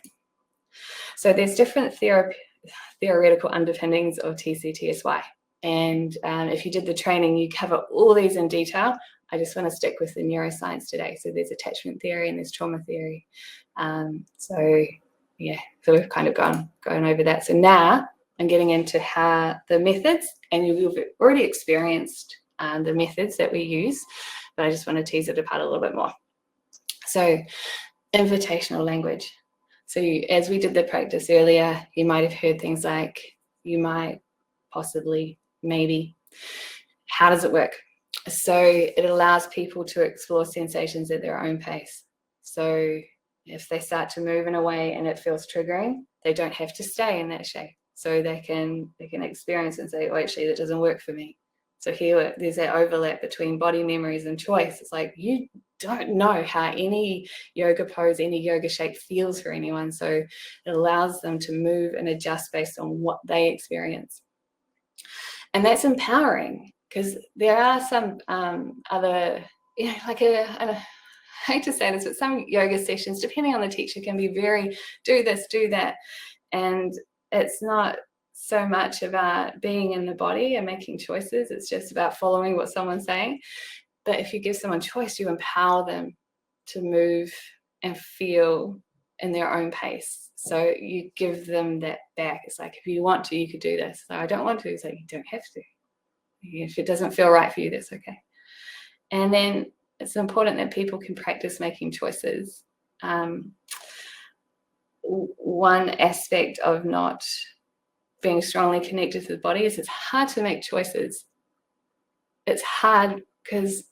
So there's different theoretical underpinnings of TCTSY. And if you did the training, you cover all these in detail. I just want to stick with the neuroscience today. So there's attachment theory and there's trauma theory. So we've kind of gone over that. So now I'm getting into how the methods, and you've already experienced the methods that we use, but I just want to tease it apart a little bit more. So invitational language. So as we did the practice earlier, you might have heard things like you might, possibly, maybe. How does it work? So it allows people to explore sensations at their own pace. So if they start to move in a way and it feels triggering, they don't have to stay in that shape. So they can experience and say, oh, actually, that doesn't work for me. So here, there's that overlap between body memories and choice. It's like you don't know how any yoga pose, any yoga shape feels for anyone. So it allows them to move and adjust based on what they experience. And that's empowering, because there are some other, I hate to say this, but some yoga sessions, depending on the teacher, can be very do this, do that. And it's not so much about being in the body and making choices. It's just about following what someone's saying. But if you give someone choice, you empower them to move and feel in their own pace. So you give them that back. It's like, if you want to, you could do this. So I don't want to. It's like, you don't have to. If it doesn't feel right for you, that's okay. And then it's important that people can practice making choices. One aspect of not being strongly connected to the body is it's hard to make choices. It's hard because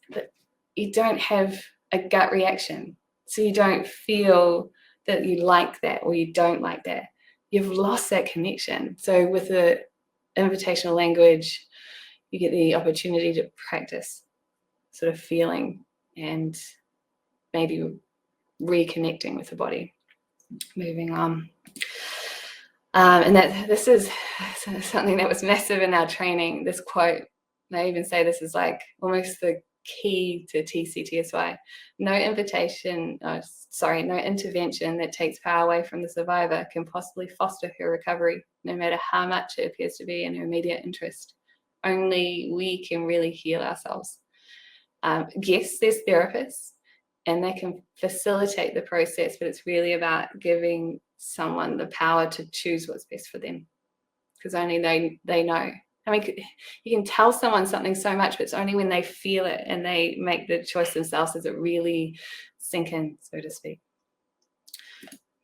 you don't have a gut reaction. So you don't feel that you like that or you don't like that. You've lost that connection. So with the invitational language, you get the opportunity to practice sort of feeling and maybe reconnecting with the body. Moving on. And this is something that was massive in our training. This quote, and I even say this is like almost the key to TCTSY. No intervention that takes power away from the survivor can possibly foster her recovery, no matter how much it appears to be in her immediate interest. Only we can really heal ourselves. Yes, there's therapists, and they can facilitate the process, but it's really about giving someone the power to choose what's best for them, because only they know. I mean, you can tell someone something so much, but it's only when they feel it and they make the choice themselves does it really sink in, so to speak.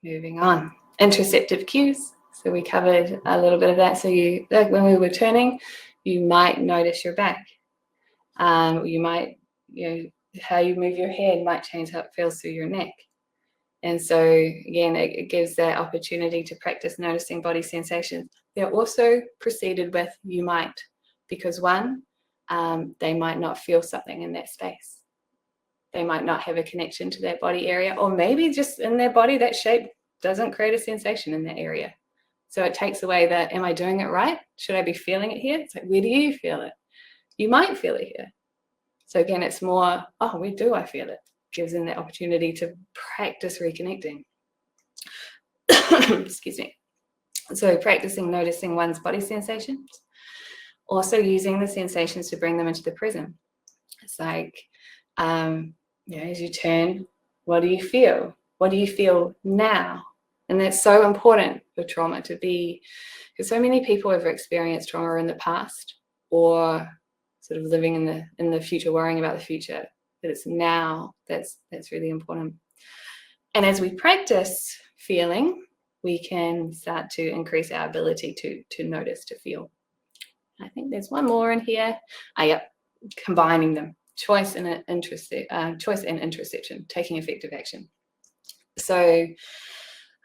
Moving on. Interoceptive cues. So we covered a little bit of that. So you, like when we were turning, you might notice your back. You might, how you move your head might change how it feels through your neck. And so, again, it gives that opportunity to practice noticing body sensations. They're also preceded with you might, because one, they might not feel something in that space. They might not have a connection to that body area, or maybe just in their body, that shape doesn't create a sensation in that area. So it takes away that, am I doing it right? Should I be feeling it here? It's like, where do you feel it? You might feel it here. So again, it's more, oh, where do I feel it? Gives them that opportunity to practice reconnecting. Excuse me. So practicing noticing one's body sensations, also using the sensations to bring them into the present. It's like, as you turn, what do you feel? What do you feel now? And that's so important for trauma to be, because so many people have experienced trauma in the past, or sort of living in the future, worrying about the future. that it's now that's really important. And as we practice feeling, we can start to increase our ability to notice, to feel. I think there's one more in here. Yep, combining them. Choice and interoception, taking effective action. So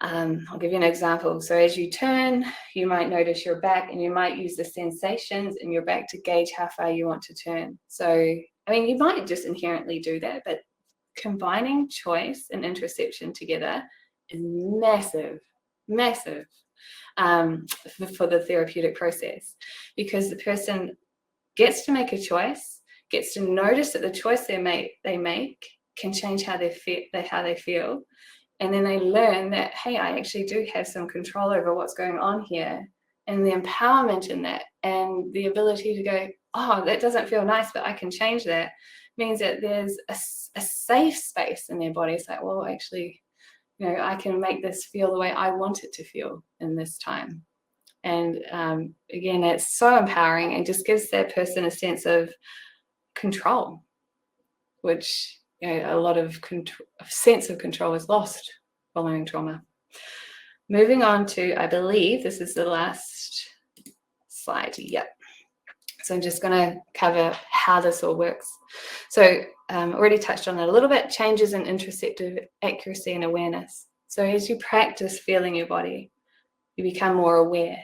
I'll give you an example. So as you turn, you might notice your back, and you might use the sensations in your back to gauge how far you want to turn. So, I mean, you might just inherently do that, but combining choice and interoception together is massive for the therapeutic process, because the person gets to make a choice, gets to notice that the choice they make can change how they feel, and then they learn that, hey, I actually do have some control over what's going on here, and the empowerment in that, and the ability to go, oh, that doesn't feel nice, but I can change that, means that there's a safe space in their body. It's like, well, actually, I can make this feel the way I want it to feel in this time. And again, it's so empowering, and just gives that person a sense of control, which a lot of sense of control is lost following trauma. Moving on to, I believe this is the last slide. Yep. So I'm just going to cover how this all works. So already touched on that a little bit. Changes in interoceptive accuracy and awareness. So as you practice feeling your body, you become more aware.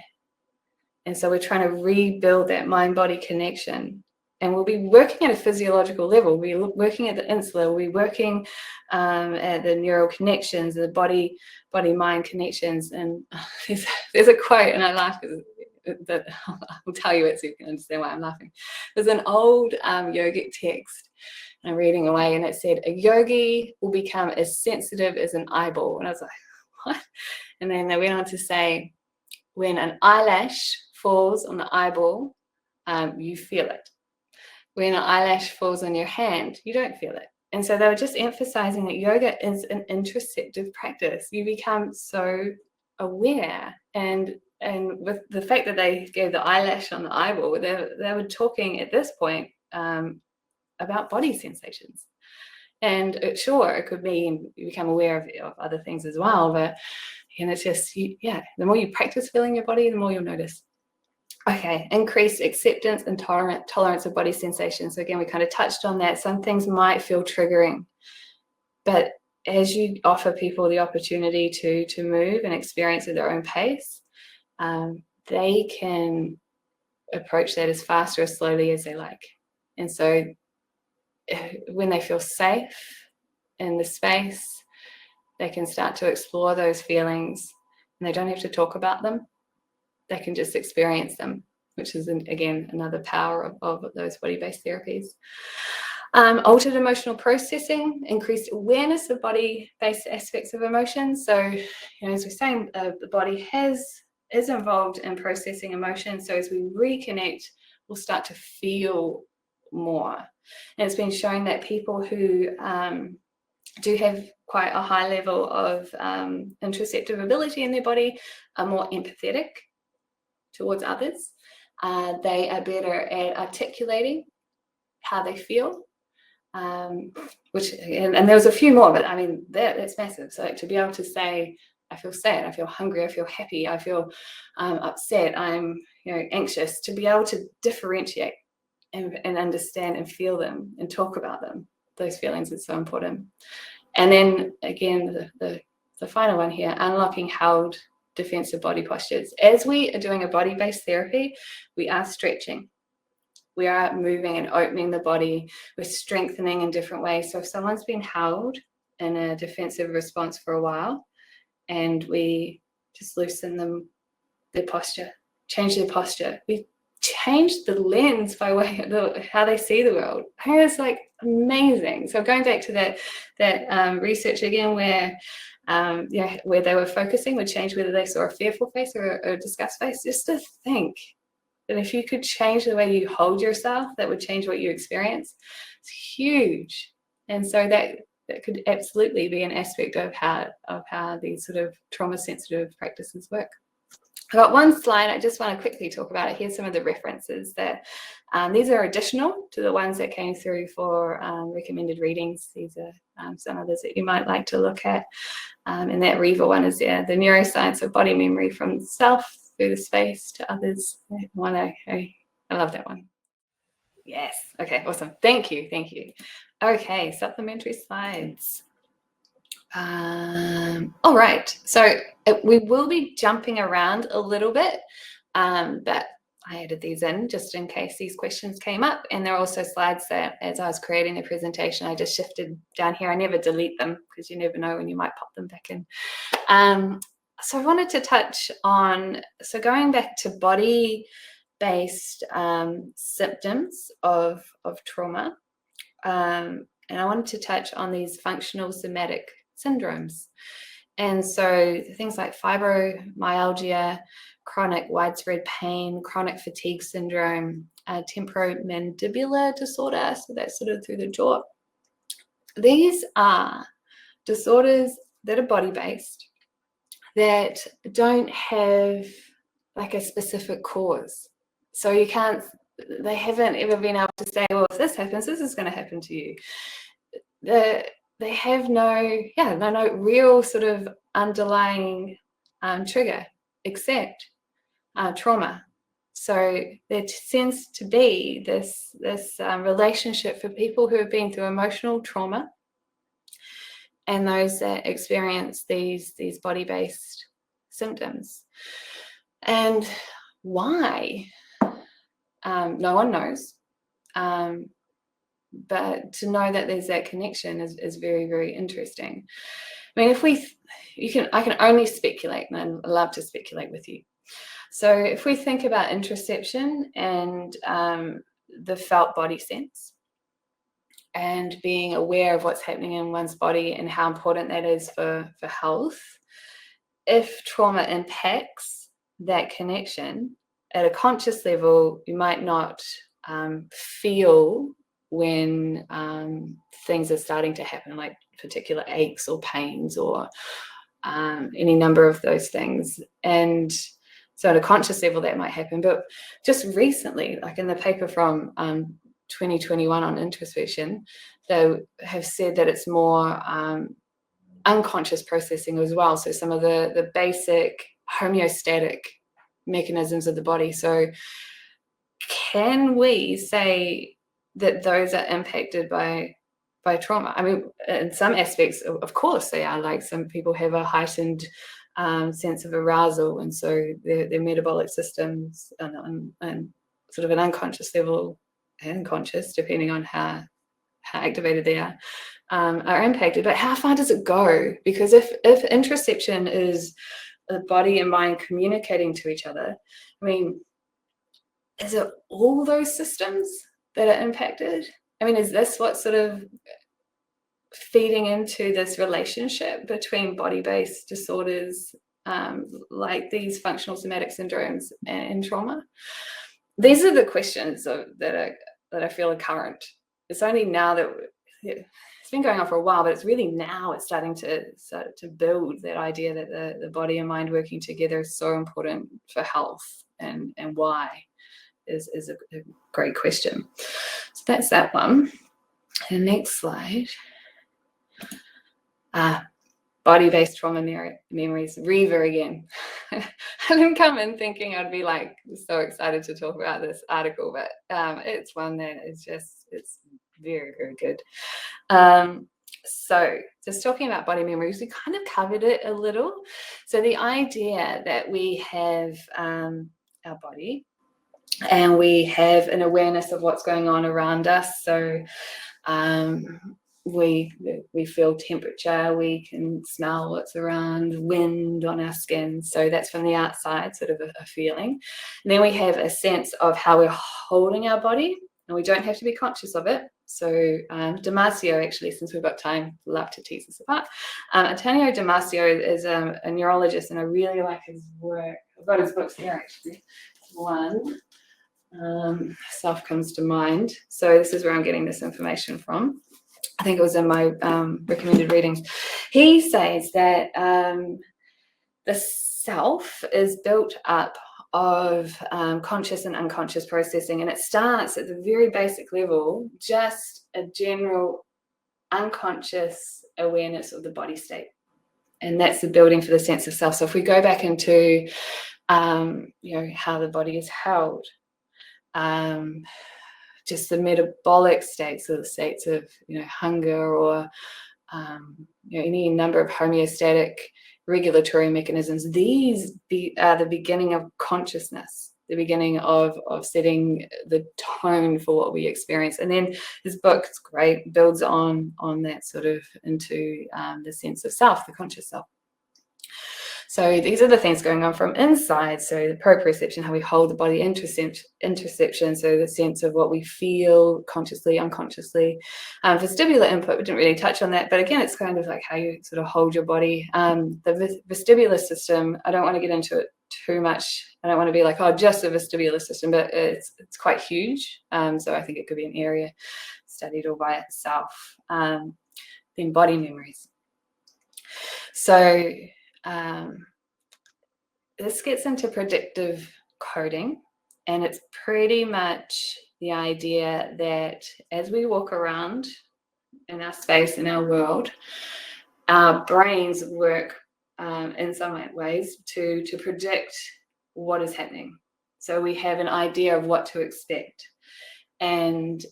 And so we're trying to rebuild that mind-body connection. And we'll be working at a physiological level. We'll be working at the insula. We'll be working at the neural connections, the body-mind connections. And there's a quote, and I laugh but I'll tell you it so you can understand why I'm laughing. There's an old yogic text I'm reading away, and it said, a yogi will become as sensitive as an eyeball. And I was like, what? And then they went on to say, when an eyelash falls on the eyeball, you feel it. When an eyelash falls on your hand, you don't feel it. And so they were just emphasizing that yoga is an interoceptive practice. You become so aware, and with the fact that they gave the eyelash on the eyeball, they were talking at this point about body sensations. And sure, it could mean you become aware of other things as well, but it's just, the more you practice feeling your body, the more you'll notice. Okay, increased acceptance and tolerance of body sensations. So again, we kind of touched on that. Some things might feel triggering, but as you offer people the opportunity to move and experience at their own pace, they can approach that as fast or as slowly as they like. And so when they feel safe in the space, they can start to explore those feelings, and they don't have to talk about them. They can just experience them, which is, again, another power of those body-based therapies. Altered emotional processing, increased awareness of body-based aspects of emotions. So, as we're saying, the body is involved in processing emotions. So as we reconnect, we'll start to feel more. And it's been shown that people who do have quite a high level of interoceptive ability in their body are more empathetic towards others. They are better at articulating how they feel, and there was a few more, but I mean, that's massive. So to be able to say, I feel sad, I feel hungry, I feel happy, I feel upset, I'm anxious, to be able to differentiate and understand and feel them and talk about them, those feelings is so important. And then again, the final one here, unlocking held defensive body postures. As we are doing a body-based therapy, we are stretching. We are moving and opening the body. We're strengthening in different ways. So if someone's been held in a defensive response for a while, and we just loosen their posture, change their posture, we change the lens by way of how they see the world. I think it's like amazing. So going back to that research again, where they were focusing would change whether they saw a fearful face or a disgust face. Just to think that if you could change the way you hold yourself, that would change what you experience. It's huge. And so that could absolutely be an aspect of how these sort of trauma sensitive practices work. I've got one slide. I just want to quickly talk about it. Here's some of the references that these are additional to the ones that came through for recommended readings. These are some others that you might like to look at. And that Reva one is the neuroscience of body memory from self through the space to others. I love that one. Yes. Okay, awesome. Thank you. Okay, supplementary slides. All right, so we will be jumping around a little bit, but I added these in just in case these questions came up. And there are also slides that as I was creating the presentation, I just shifted down here. I never delete them because you never know when you might pop them back in. So I wanted to touch on, so going back to body-based symptoms of trauma, and I wanted to touch on these functional somatic syndromes. And so things like fibromyalgia, chronic widespread pain, chronic fatigue syndrome, temporomandibular disorder, so that's sort of through the jaw. These are disorders that are body-based, that don't have like a specific cause. So they haven't ever been able to say, well, if this happens, this is going to happen to you. They have no real sort of underlying trigger except trauma. So there tends to be this relationship for people who have been through emotional trauma and those that experience these body-based symptoms. And why? No one knows. But to know that there's that connection is very, very interesting. I mean, I can only speculate, and I love to speculate with you. So if we think about interoception and the felt body sense and being aware of what's happening in one's body and how important that is for health, if trauma impacts that connection at a conscious level, you might not feel when things are starting to happen, like particular aches or pains or any number of those things. And so at a conscious level that might happen. But just recently, like in the paper from 2021 on introspection, they have said that it's more unconscious processing as well. So some of the basic homeostatic mechanisms of the body. So can we say that those are impacted by trauma? I mean, in some aspects, of course they are. Like some people have a heightened sense of arousal, and so their metabolic systems and sort of an unconscious level and conscious, depending on how activated they are impacted. But how far does it go? Because if interoception is the body and mind communicating to each other, I mean, is it all those systems that are impacted? I mean, is this what's sort of feeding into this relationship between body-based disorders like these functional somatic syndromes and trauma? These are the questions that I feel are current. It's only now that it's been going on for a while, but it's really now it's starting to build that idea that the body and mind working together is so important for health, and why is a great question. So that's that one. The next slide. Body-based trauma memories. Reva again. I didn't come in thinking I'd be like so excited to talk about this article, but it's one that is it's very, very good. So just talking about body memories, we kind of covered it a little. So the idea that we have our body and we have an awareness of what's going on around us. So we feel temperature, we can smell what's around, wind on our skin. So that's from the outside, sort of a feeling. And then we have a sense of how we're holding our body, and we don't have to be conscious of it. So Damasio, actually, since we've got time, love to tease this apart. Antonio Damasio is a neurologist, and I really like his work. I've got his books here, actually. One, Self comes to mind. So this is where I'm getting this information from. I think it was in my recommended readings. He says that the self is built up of conscious and unconscious processing, and it starts at the very basic level, just a general unconscious awareness of the body state, and that's the building for the sense of self. So if we go back into how the body is held, just the metabolic states, or the states of hunger, or any number of homeostatic regulatory mechanisms, these are the beginning of consciousness, the beginning of setting the tone for what we experience. And then this book, it's great, builds on that sort of into the sense of self, the conscious self. So these are the things going on from inside. So the proprioception, how we hold the body, interoception, so the sense of what we feel consciously, unconsciously. Vestibular input, we didn't really touch on that, but again, it's kind of like how you sort of hold your body. The vestibular system, I don't want to get into it too much. I don't want to be like, oh, just the vestibular system, but it's quite huge. So I think it could be an area studied all by itself. Then body memories. So this gets into predictive coding, and it's pretty much the idea that as we walk around in our space, in our world, our brains work in some ways to predict what is happening. So we have an idea of what to expect, and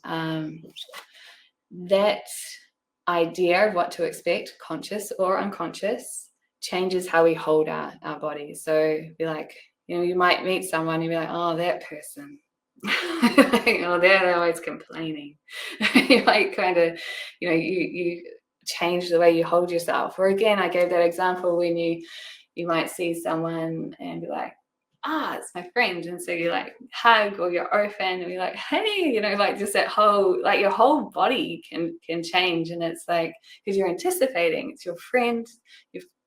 that idea of what to expect, conscious or unconscious, changes how we hold our bodies. So be like, you might meet someone and be like, oh, that person, oh, they're always complaining. You might kind of, you change the way you hold yourself. Or again, I gave that example when you might see someone and be like, it's my friend, and so you like hug, or you're open and you're like, hey, like just that whole, like your whole body can change. And it's like, because you're anticipating, it's your friend,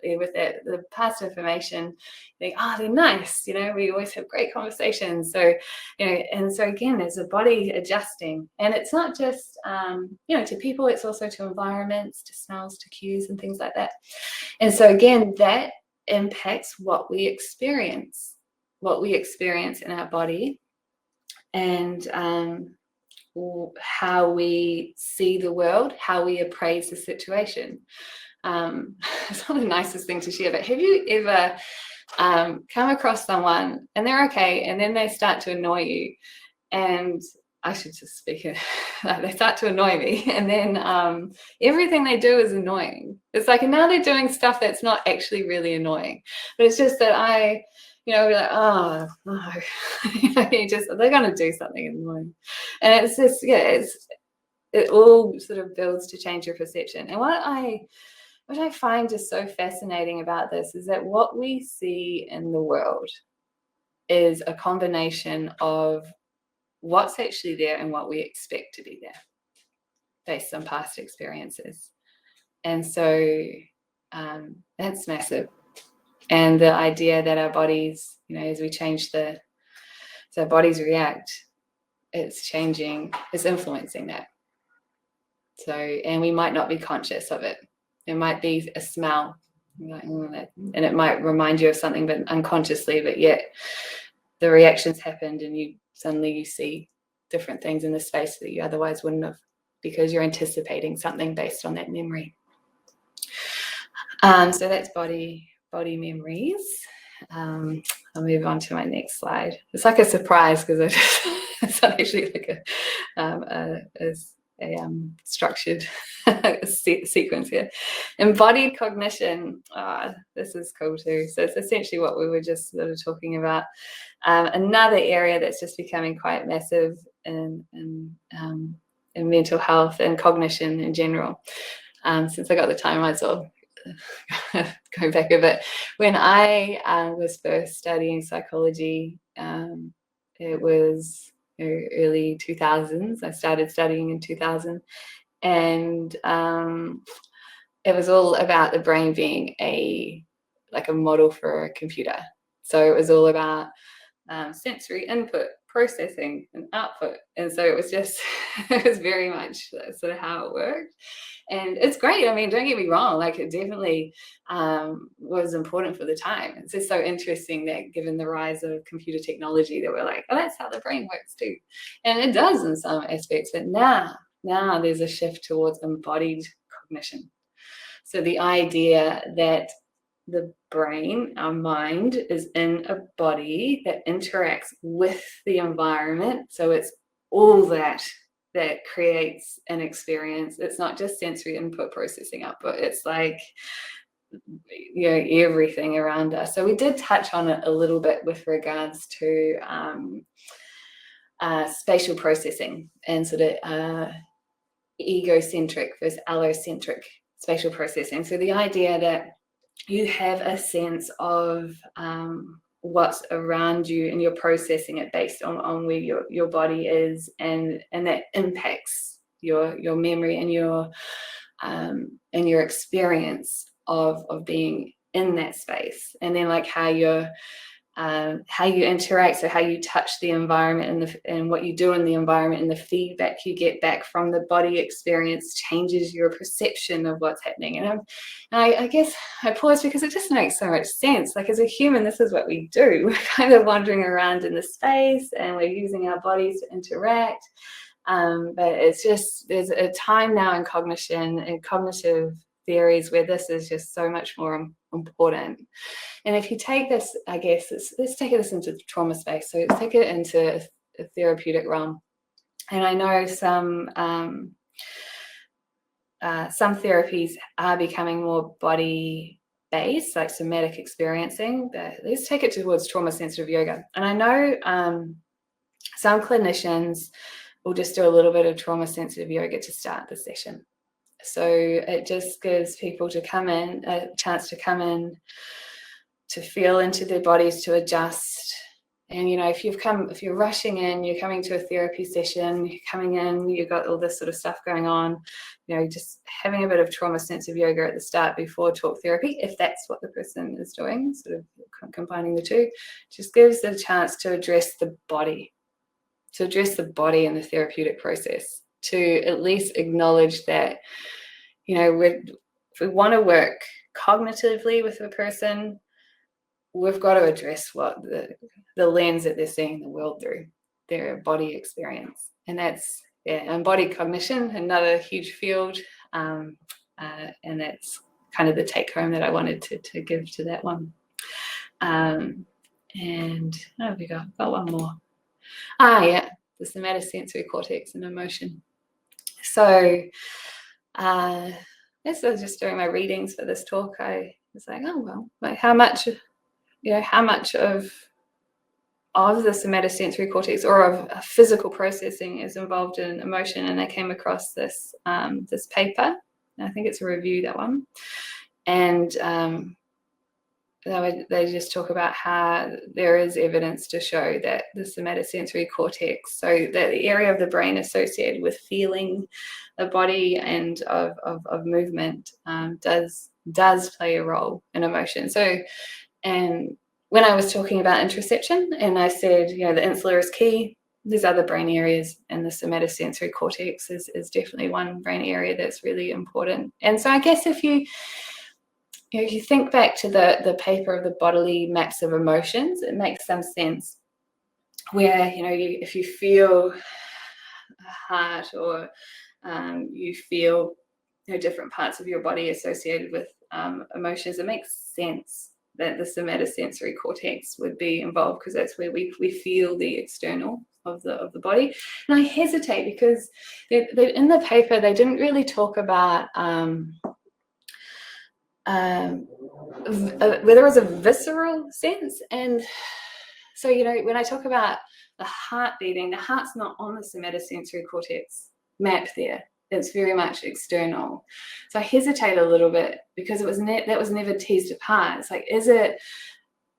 with the past information, you think, they're nice, we always have great conversations. So and so again, there's a body adjusting, and it's not just to people, it's also to environments, to smells, to cues, and things like that. And so again, that impacts what we experience in our body, and how we see the world, how we appraise the situation. It's not the nicest thing to share, but have you ever come across someone and they're okay, and then they start to annoy you? And I should just speak it. They start to annoy me, and then everything they do is annoying. It's like, and now they're doing stuff that's not actually really annoying, but it's just that we're like, oh no, they're going to do something annoying, and it's just it all sort of builds to change your perception. And what I find is so fascinating about this is that what we see in the world is a combination of what's actually there and what we expect to be there based on past experiences. And so that's massive. And the idea that our bodies, as we change so our bodies react, it's changing, it's influencing that. So, and we might not be conscious of it. It might be a smell, and it might remind you of something, but unconsciously, but yet the reactions happened, and you suddenly see different things in the space that you otherwise wouldn't have, because you're anticipating something based on that memory. So that's body memories. I'll move on to my next slide. It's like a surprise, because it's not actually like a structured sequence here. Embodied cognition. This is cool too. So it's essentially what we were just sort of talking about. Another area that's just becoming quite massive in mental health and cognition in general. Since I got the time, I might as well go back a bit. When I was first studying psychology, it was early 2000s. I started studying in 2000, and it was all about the brain being a model for a computer. So it was all about sensory input, processing and output. And so it was just, it was very much sort of how it worked. And it's great. I mean, don't get me wrong, like it definitely was important for the time. It's just so interesting that given the rise of computer technology that we're like, oh, that's how the brain works too. And it does in some aspects, but now there's a shift towards embodied cognition. So the idea that the brain, our mind, is in a body that interacts with the environment. So it's all that creates an experience. It's not just sensory input, processing output. It's like, you know, everything around us. So we did touch on it a little bit with regards to spatial processing and sort of egocentric versus allocentric spatial processing. So the idea that you have a sense of what's around you and you're processing it based on where your body is, and that impacts your memory and your experience of being in that space. And then like how you interact, so how you touch the environment and what you do in the environment, and the feedback you get back from the body experience changes your perception of what's happening. And I guess I pause because it just makes so much sense. Like as a human, this is what we do. We're kind of wandering around in the space and we're using our bodies to interact. But it's just, there's a time now in cognition and cognitive theories where this is just so much more important. And if you take this, I guess, let's take this into the trauma space. So let's take it into a therapeutic realm. And I know some therapies are becoming more body-based, like somatic experiencing. But let's take it towards trauma-sensitive yoga. And I know some clinicians will just do a little bit of trauma-sensitive yoga to start the session. So it just gives people to come in, a chance to come in, to feel into their bodies, to adjust. And, you know, if you're rushing in, you're coming to a therapy session, you're coming in, you've got all this sort of stuff going on, you know, just having a bit of trauma-sensitive yoga at the start before talk therapy, if that's what the person is doing, sort of combining the two, just gives the chance to address the body in the therapeutic process, to at least acknowledge that, you know, if we want to work cognitively with a person, we've got to address what the lens that they're seeing the world through, their body experience. And that's embodied cognition, another huge field. And that's kind of the take home that I wanted to give to that one. And we got one more. The somatosensory cortex and emotion. So as I was just doing my readings for this talk, I was like, oh, well, like how much of the somatosensory cortex or of physical processing is involved in emotion? And I came across this paper. I think it's a review, that one. And they just talk about how there is evidence to show that the somatosensory cortex, so that the area of the brain associated with feeling the body and of movement, does play a role in emotion. So, and when I was talking about interoception, and I said, you know, the insula is key, there's other brain areas, and the somatosensory cortex is definitely one brain area that's really important. And so I guess if you think back to the paper of the bodily maps of emotions, it makes some sense where, you know, if you feel a heart, or you feel, you know, different parts of your body associated with emotions, it makes sense that the somatosensory cortex would be involved, because that's where we feel the external of the body. And I hesitate because in the paper they didn't really talk about where there was a visceral sense. And so, you know, when I talk about the heart beating, the heart's not on the somatosensory cortex map there. It's very much external. So I hesitate a little bit because that was never teased apart. It's like, is it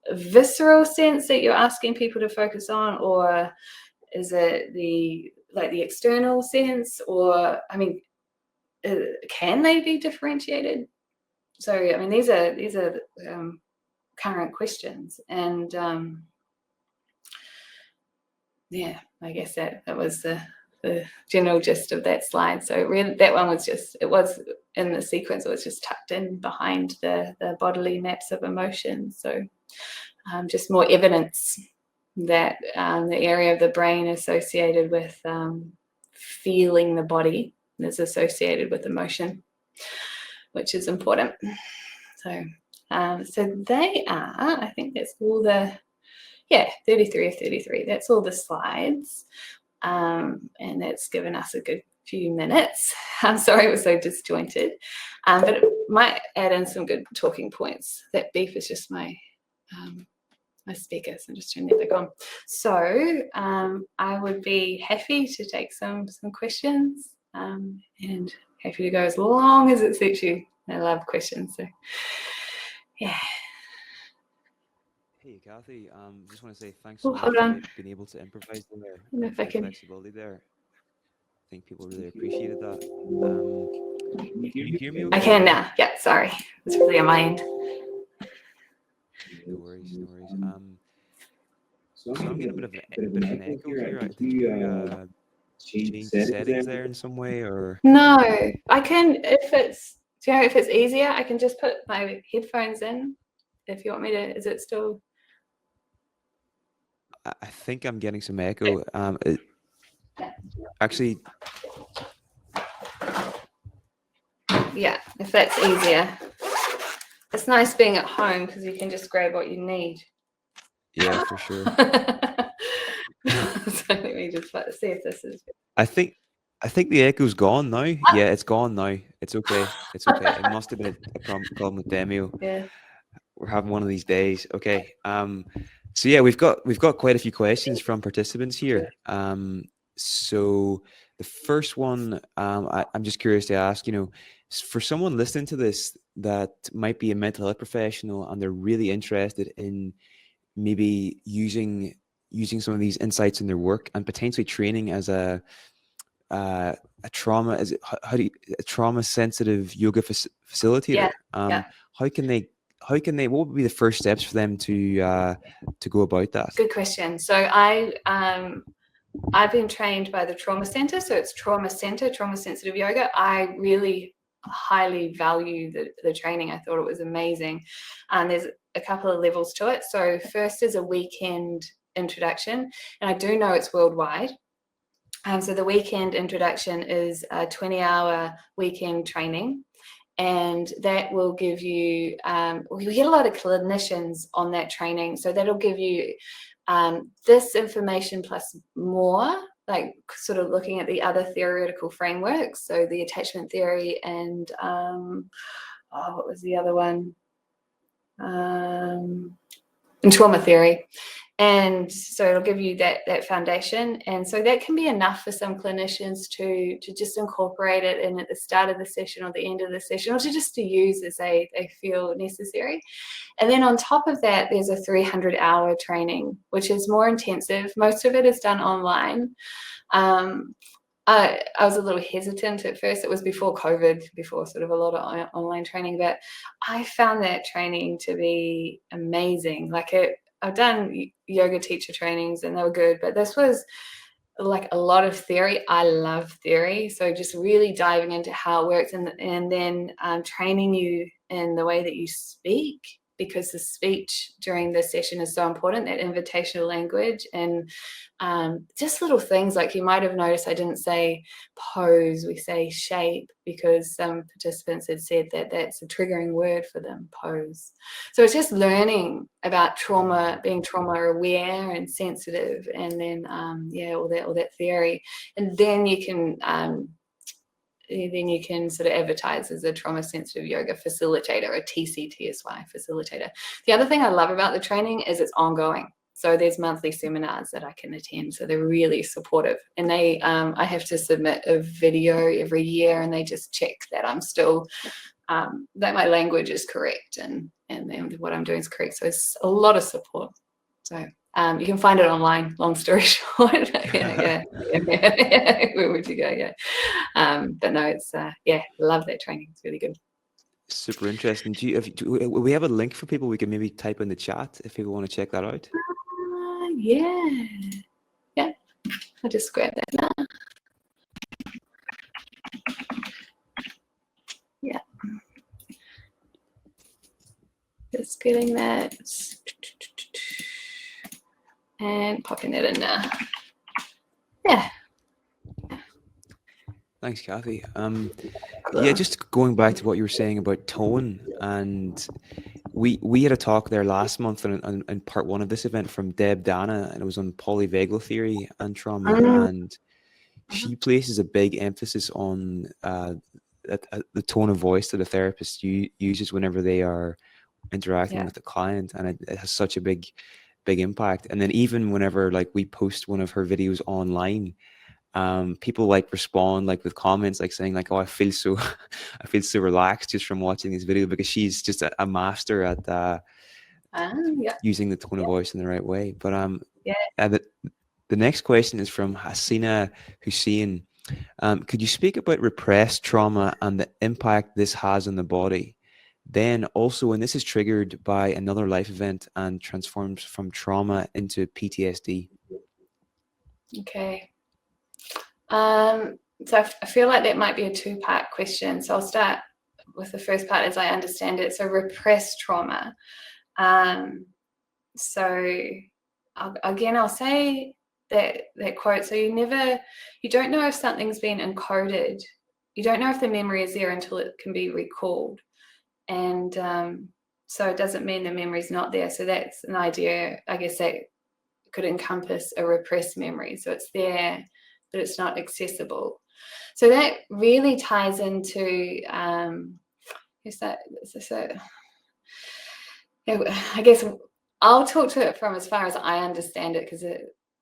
a visceral sense that you're asking people to focus on, or is it the external sense? Or, I mean, can they be differentiated? So, I mean, these are current questions. And yeah, I guess that was the general gist of that slide. So really, that one was just, it was in the sequence, it was just tucked in behind the bodily maps of emotion. So just more evidence that the area of the brain associated with feeling the body is associated with emotion, which is important. So so they are, I think that's all the, 33 of 33. That's all the slides. And that's given us a good few minutes. I'm sorry it was so disjointed, but it might add in some good talking points. That beep is just my my speaker, so I'm just turning that back on. So I would be happy to take some questions, and happy to go as long as it suits you. I love questions, so yeah. Hey, Kathie, just want to say thanks so much Hold for on. being able to improvise there I don't know and if for I the can. flexibility there. I think people really appreciated that. Can you hear me I okay? can now. Yeah, sorry. It's really on my end. No worries, no worries. So I'm getting a bit of an echo here. Did you change the settings there in some way, or? No, I can, if it's, if it's easier, I can just put my headphones in. If you want me to, is it still? I think I'm getting some echo. Actually, Yeah, if that's easier. It's nice being at home because you can just grab what you need. yeah, for sure. So let me just see if this is. I think the echo's gone now. Yeah, it's gone now. It's okay. It's okay. It must have been a problem with Demio. Yeah. We're having one of these days. Okay. So yeah, we've got quite a few questions from participants here. So the first one, I'm just curious to ask, for someone listening to this that might be a mental health professional and they're really interested in maybe using some of these insights in their work and potentially training as a trauma, a trauma sensitive yoga facilitator. Yeah. How can they what would be the first steps for them to go about that? Good question. So I've been trained by the trauma center. So it's trauma sensitive yoga. I really highly value the training. I thought it was amazing. And there's a couple of levels to it. So first is a weekend introduction, and I do know it's worldwide. So the weekend introduction is a 20-hour weekend training, and that will give you, we get a lot of clinicians on that training, so that'll give you this information plus more, like sort of looking at the other theoretical frameworks, so the attachment theory and what was the other one? And trauma theory. And so it'll give you that foundation. And so that can be enough for some clinicians to just incorporate it in at the start of the session or the end of the session, or to use as they feel necessary. And then on top of that, there's a 300-hour training, which is more intensive. Most of it is done online. I was a little hesitant at first. It was before COVID, before sort of a lot of online training, but I found that training to be amazing. Like I've done yoga teacher trainings and they were good, but this was like a lot of theory. I love theory. So just really diving into how it works and then training you in the way that you speak, because the speech during the session is so important, that invitational language. And just little things like you might have noticed I didn't say pose, we say shape, because some participants had said that that's a triggering word for them, pose. So it's just learning about trauma, being trauma aware and sensitive, and then all that theory. And then you can sort of advertise as a trauma sensitive yoga facilitator, a TCTSY facilitator. The other thing I love about the training is it's ongoing. So there's monthly seminars that I can attend. So they're really supportive. And they, I have to submit a video every year, and they just check that I'm still, that my language is correct and what I'm doing is correct. So it's a lot of support. So you can find it online, long story short. yeah. Where would you go? Yeah. But no, it's, love that training. It's really good. Super interesting. Do we have a link for people we can maybe type in the chat if people want to check that out? Yeah. I'll just grab that now. Yeah. Just getting that and popping that in there. Yeah. Thanks, Kathie. Cool. Yeah, just going back to what you were saying about tone, and we had a talk there last month in part one of this event from Deb Dana, and it was on polyvagal theory and trauma, and she places a big emphasis on the tone of voice that a therapist uses whenever they are interacting with the client, and it has such a big impact. And then even whenever like we post one of her videos online, people like respond like with comments like saying like, oh, I feel so relaxed just from watching this video, because she's just a master at using the tone of voice in the right way. But the next question is from Hasina Hussein. Could you speak about repressed trauma and the impact this has on the body? Then also, when this is triggered by another life event and transforms from trauma into PTSD. Okay. So I feel like that might be a two-part question. So I'll start with the first part as I understand it. So repressed trauma. So I'll say that quote. So you don't know if something's been encoded. You don't know if the memory is there until it can be recalled. And so it doesn't mean the memory's not there. So that's an idea, I guess, that could encompass a repressed memory. So it's there, but it's not accessible. So that really ties into, I guess I'll talk to it from as far as I understand it, because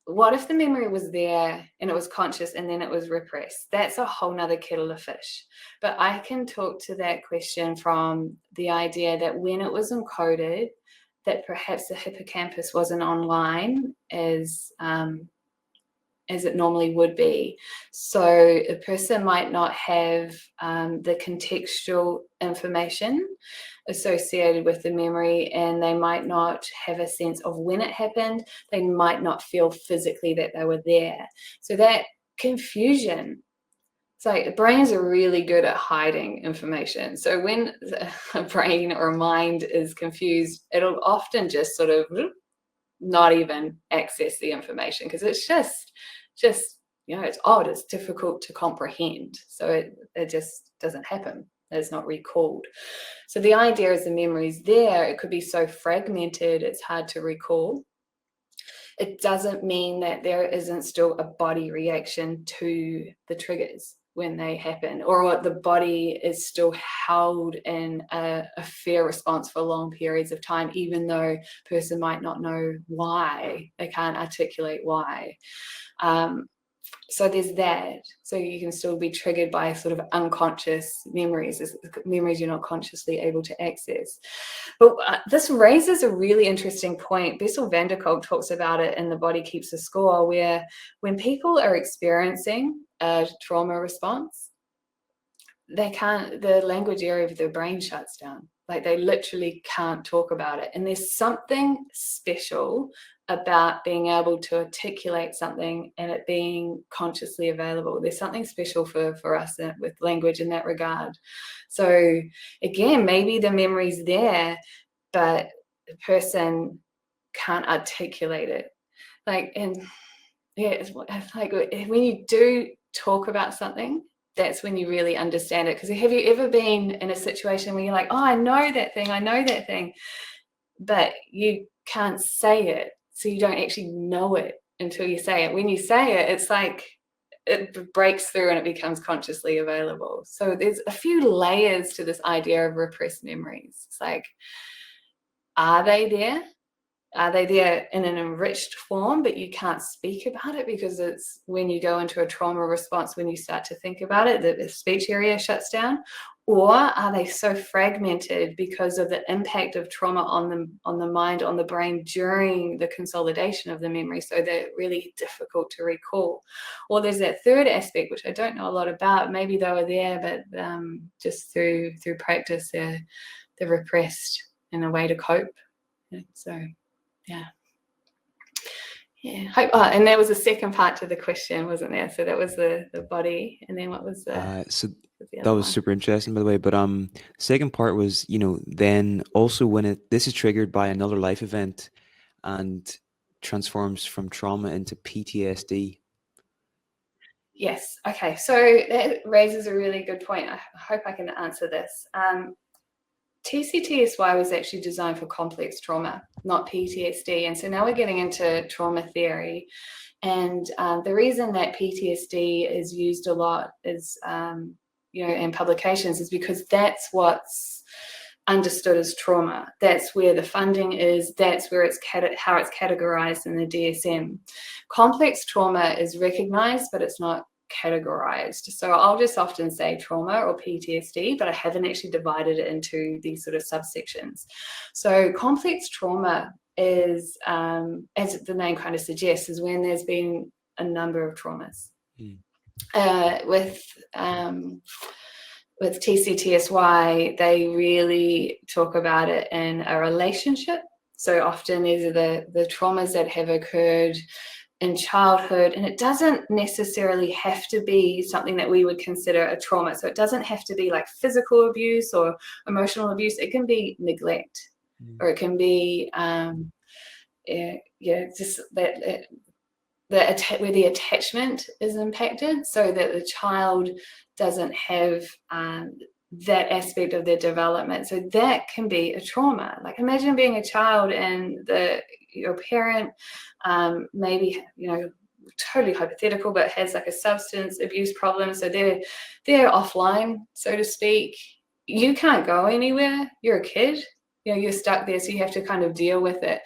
what if the memory was there and it was conscious and then it was repressed? That's a whole nother kettle of fish. But I can talk to that question from the idea that when it was encoded, that perhaps the hippocampus wasn't online as it normally would be. So a person might not have the contextual information associated with the memory, and they might not have a sense of when it happened. They might not feel physically that they were there. So that confusion, it's like the brains are really good at hiding information. So when a brain or a mind is confused, it'll often just sort of not even access the information, because it's just it's odd, it's difficult to comprehend. So it just doesn't happen. It's not recalled. So the idea is the memory's there. It could be so fragmented it's hard to recall. It doesn't mean that there isn't still a body reaction to the triggers when they happen, or the body is still held in a fear response for long periods of time, even though a person might not know why. They can't articulate why. So there's that. So you can still be triggered by sort of unconscious memories you're not consciously able to access. But this raises a really interesting point. Bessel van der Kolk talks about it in The Body Keeps a Score, where when people are experiencing a trauma response, the language area of their brain shuts down. Like they literally can't talk about it. And there's something special about being able to articulate something and it being consciously available. There's something special for us with language in that regard. So again, maybe the memory's there, but the person can't articulate it. It's like when you do talk about something, that's when you really understand it. Because have you ever been in a situation where you're like, oh, I know that thing, but you can't say it, so you don't actually know it until you say it. When you say it, it's like it breaks through and it becomes consciously available. So there's a few layers to this idea of repressed memories. It's like, are they there? Are they there in an enriched form, but you can't speak about it because it's when you go into a trauma response, when you start to think about it, the speech area shuts down? Or are they so fragmented because of the impact of trauma on the mind, on the brain during the consolidation of the memory, so they're really difficult to recall? Or there's that third aspect, which I don't know a lot about. Maybe they were there, but just through practice, they're repressed in a way to cope. So, yeah. Yeah. And there was a second part to the question, wasn't there? So that was the body, and then what was So the that other was one? super interesting, by the way. But second part was, then also when this is triggered by another life event and transforms from trauma into PTSD. Yes. Okay. So that raises a really good point. I hope I can answer this. TCTSY was actually designed for complex trauma, not PTSD. And so now we're getting into trauma theory. And the reason that PTSD is used a lot is, in publications is because that's what's understood as trauma. That's where the funding is. That's where how it's categorized in the DSM. Complex trauma is recognized, but it's not categorized. So I'll just often say trauma or PTSD, but I haven't actually divided it into these sort of subsections. So complex trauma is, as the name kind of suggests, is when there's been a number of traumas. With TCTSY, they really talk about it in a relationship. So often these are the traumas that have occurred in childhood, and it doesn't necessarily have to be something that we would consider a trauma. So it doesn't have to be like physical abuse or emotional abuse. It can be neglect, or it can be just that where the attachment is impacted, so that the child doesn't have that aspect of their development. So that can be a trauma. Like imagine being a child and your parent maybe, totally hypothetical, but has like a substance abuse problem. So they're offline, so to speak. You can't go anywhere. You're a kid. You're stuck there, so you have to kind of deal with it.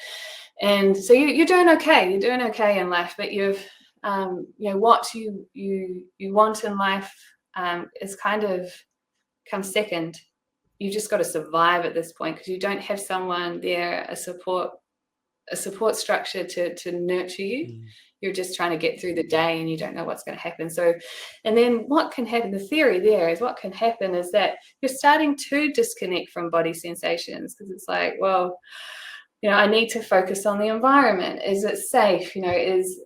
And so you're doing okay. You're doing okay in life, but you've what you want in life is kind of comes second. You've just got to survive at this point because you don't have someone there, a support structure to nurture you. You're just trying to get through the day and you don't know what's going to happen. So, and then what can happen, the theory there is what can happen is that you're starting to disconnect from body sensations, because it's like, well, I need to focus on the environment. Is it safe? Is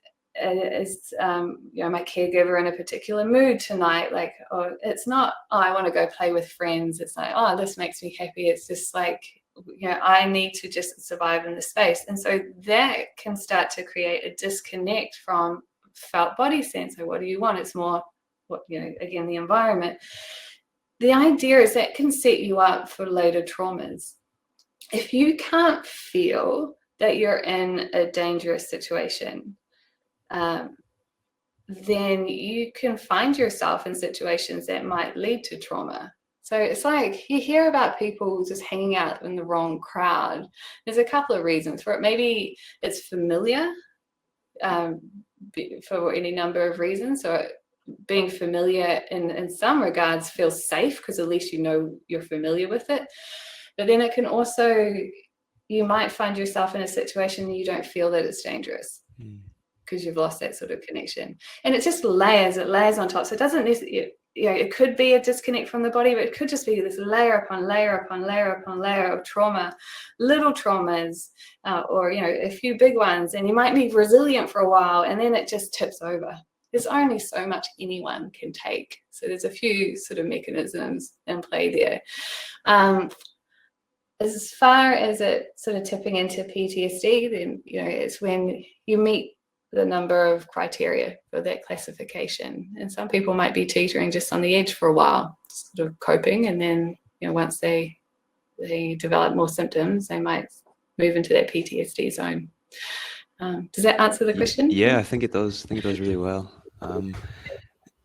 my caregiver in a particular mood tonight? Like, oh, it's not, oh, I want to go play with friends. It's like, oh, this makes me happy. It's just like, I need to just survive in the space. And so that can start to create a disconnect from felt body sense. So what do you want? It's more again, the environment. The idea is that can set you up for later traumas. If you can't feel that you're in a dangerous situation, then you can find yourself in situations that might lead to trauma. So it's like you hear about people just hanging out in the wrong crowd. There's a couple of reasons for it. Maybe it's familiar for any number of reasons. So being familiar in some regards feels safe because at least you're familiar with it. But then it can also, you might find yourself in a situation and you don't feel that it's dangerous because you've lost that sort of connection. And it just layers on top. So it doesn't necessarily, it could be a disconnect from the body, but it could just be this layer upon layer upon layer upon layer of trauma, little traumas, or, a few big ones. And you might be resilient for a while and then it just tips over. There's only so much anyone can take. So there's a few sort of mechanisms in play there. As far as it sort of tipping into PTSD, then, it's when you meet the number of criteria for that classification. And some people might be teetering just on the edge for a while, sort of coping. And then, once they develop more symptoms, they might move into that PTSD zone. Does that answer the question? Yeah, I think it does. I think it does really well. Cool.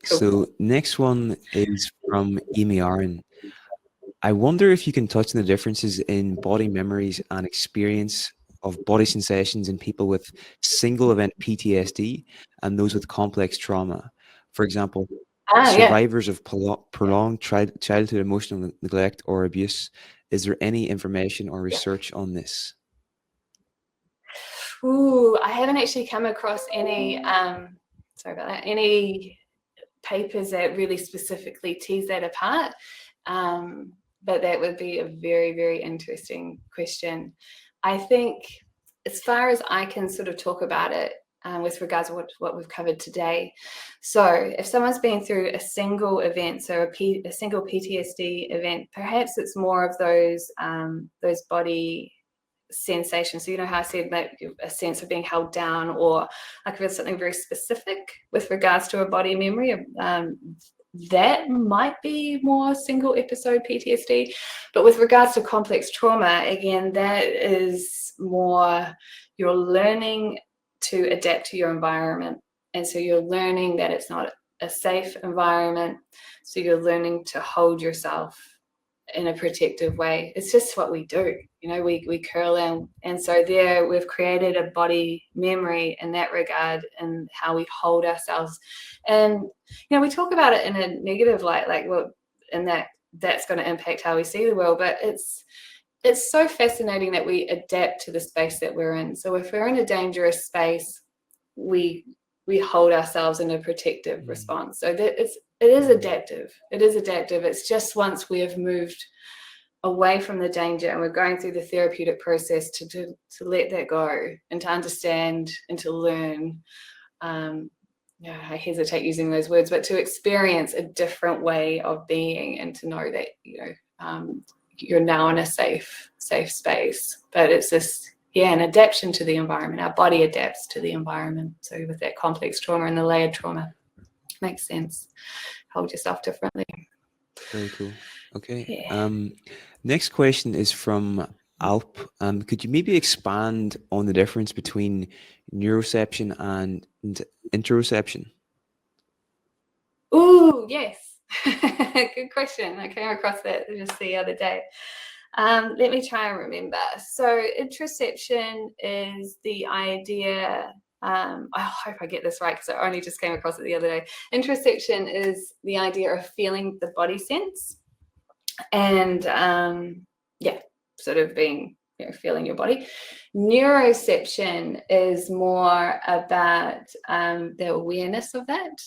So next one is from Amy Aaron. I wonder if you can touch on the differences in body memories and experience of body sensations in people with single event PTSD and those with complex trauma. For example, survivors of prolonged childhood emotional neglect or abuse. Is there any information or research on this? Ooh, I haven't actually come across any, any papers that really specifically tease that apart. But that would be a very, very interesting question. I think as far as I can sort of talk about it, with regards to what we've covered today. So if someone's been through a single event, so a single PTSD event, perhaps it's more of those body sensations. So you know how I said that a sense of being held down, or like if it's something very specific with regards to a body memory, that might be more single episode PTSD. But with regards to complex trauma, again, that is more you're learning to adapt to your environment. And so you're learning that it's not a safe environment. So you're learning to hold yourself in a protective way. It's just what we do. You know, we curl in. And so there we've created a body memory in that regard, and how we hold ourselves. And, you know, we talk about it in a negative light, like, well, and that's going to impact how we see the world. But it's so fascinating that we adapt to the space that we're in. So if we're in a dangerous space, we hold ourselves in a protective response. So that it is adaptive. It is adaptive. It's just once we have moved away from the danger and we're going through the therapeutic process to let that go and to understand and to learn. I hesitate using those words, but to experience a different way of being, and to know that, you know, you're now in a safe space. But it's just, an adaptation to the environment. Our body adapts to the environment. So with that complex trauma and the layered trauma, makes sense. Hold yourself differently. Very cool. Okay. Yeah. Next question is from Alp. Could you maybe expand on the difference between neuroception and interoception? Oh, yes. Good question. I came across that just the other day. Let me try and remember. So interoception is the idea, I hope I get this right because I only just came across it the other day. Interoception is the idea of feeling the body sense, and sort of being, feeling your body. Neuroception is more about the awareness of that.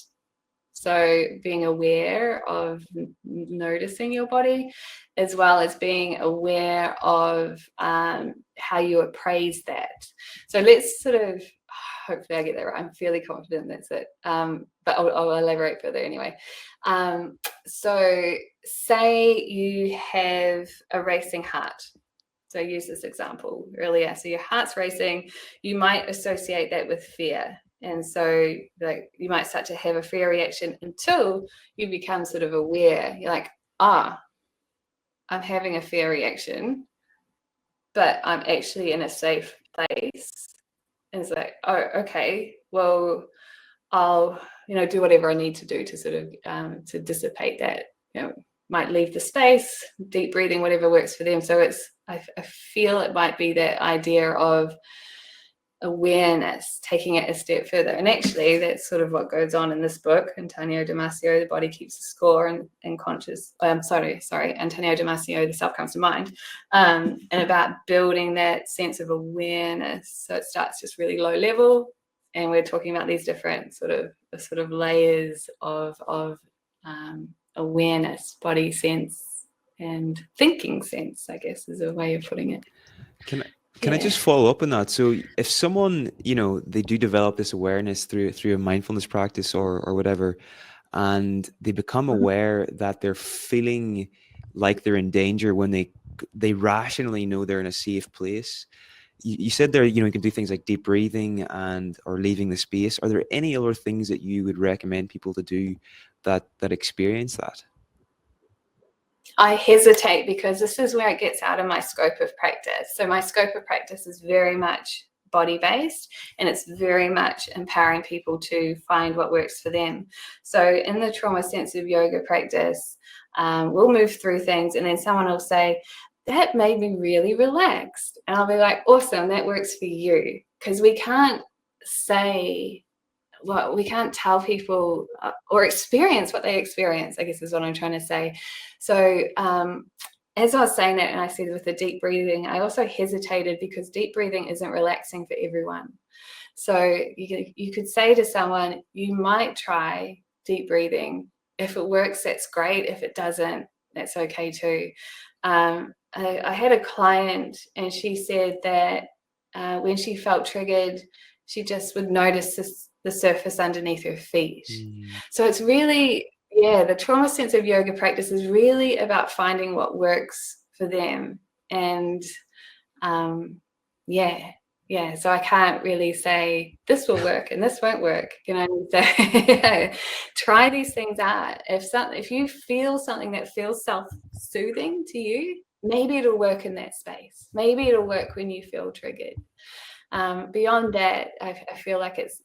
So being aware of noticing your body, as well as being aware of how you appraise that. So let's sort of, hopefully I get that right. I'm fairly confident that's it. But I'll elaborate further anyway. So say you have a racing heart. So I used this example earlier. So your heart's racing, you might associate that with fear. And so like you might start to have a fear reaction until you become sort of aware. You're like, I'm having a fear reaction, but I'm actually in a safe place. And it's like, oh, okay, well, I'll, do whatever I need to do to sort of to dissipate that. Might leave the space, deep breathing, whatever works for them. So I feel it might be that idea of awareness, taking it a step further. And actually that's sort of what goes on in this book, Antonio Damasio, The Body Keeps the Score, and Antonio Damasio, The Self Comes to Mind, and about building that sense of awareness. So it starts just really low level, and we're talking about these different sort of layers of awareness, body sense and thinking sense, I guess is a way of putting it. Can I just follow up on that? So if someone, they do develop this awareness through a mindfulness practice or whatever, and they become aware that they're feeling like they're in danger when they rationally know they're in a safe place. You said there, you can do things like deep breathing or leaving the space. Are there any other things that you would recommend people to do that experience that? I hesitate because this is where it gets out of my scope of practice. So my scope of practice is very much body-based, and it's very much empowering people to find what works for them. So in the trauma sensitive yoga practice, we'll move through things, and then someone will say, that made me really relaxed. And I'll be like, awesome, that works for you. Because we can't say, well, we can't tell people or experience what they experience, I guess is what I'm trying to say. So as I was saying that, and I said with the deep breathing, I also hesitated because deep breathing isn't relaxing for everyone. So you could say to someone, you might try deep breathing. If it works, that's great. If it doesn't, that's okay too. I had a client, and she said that when she felt triggered, she just would notice the surface underneath her feet. Mm. So it's really, the trauma sensitive yoga practice is really about finding what works for them. And so I can't really say this will work and this won't work. You know, say try these things out. If you feel something that feels self-soothing to you, maybe it'll work in that space. Maybe it'll work when you feel triggered. Beyond that, I feel like it's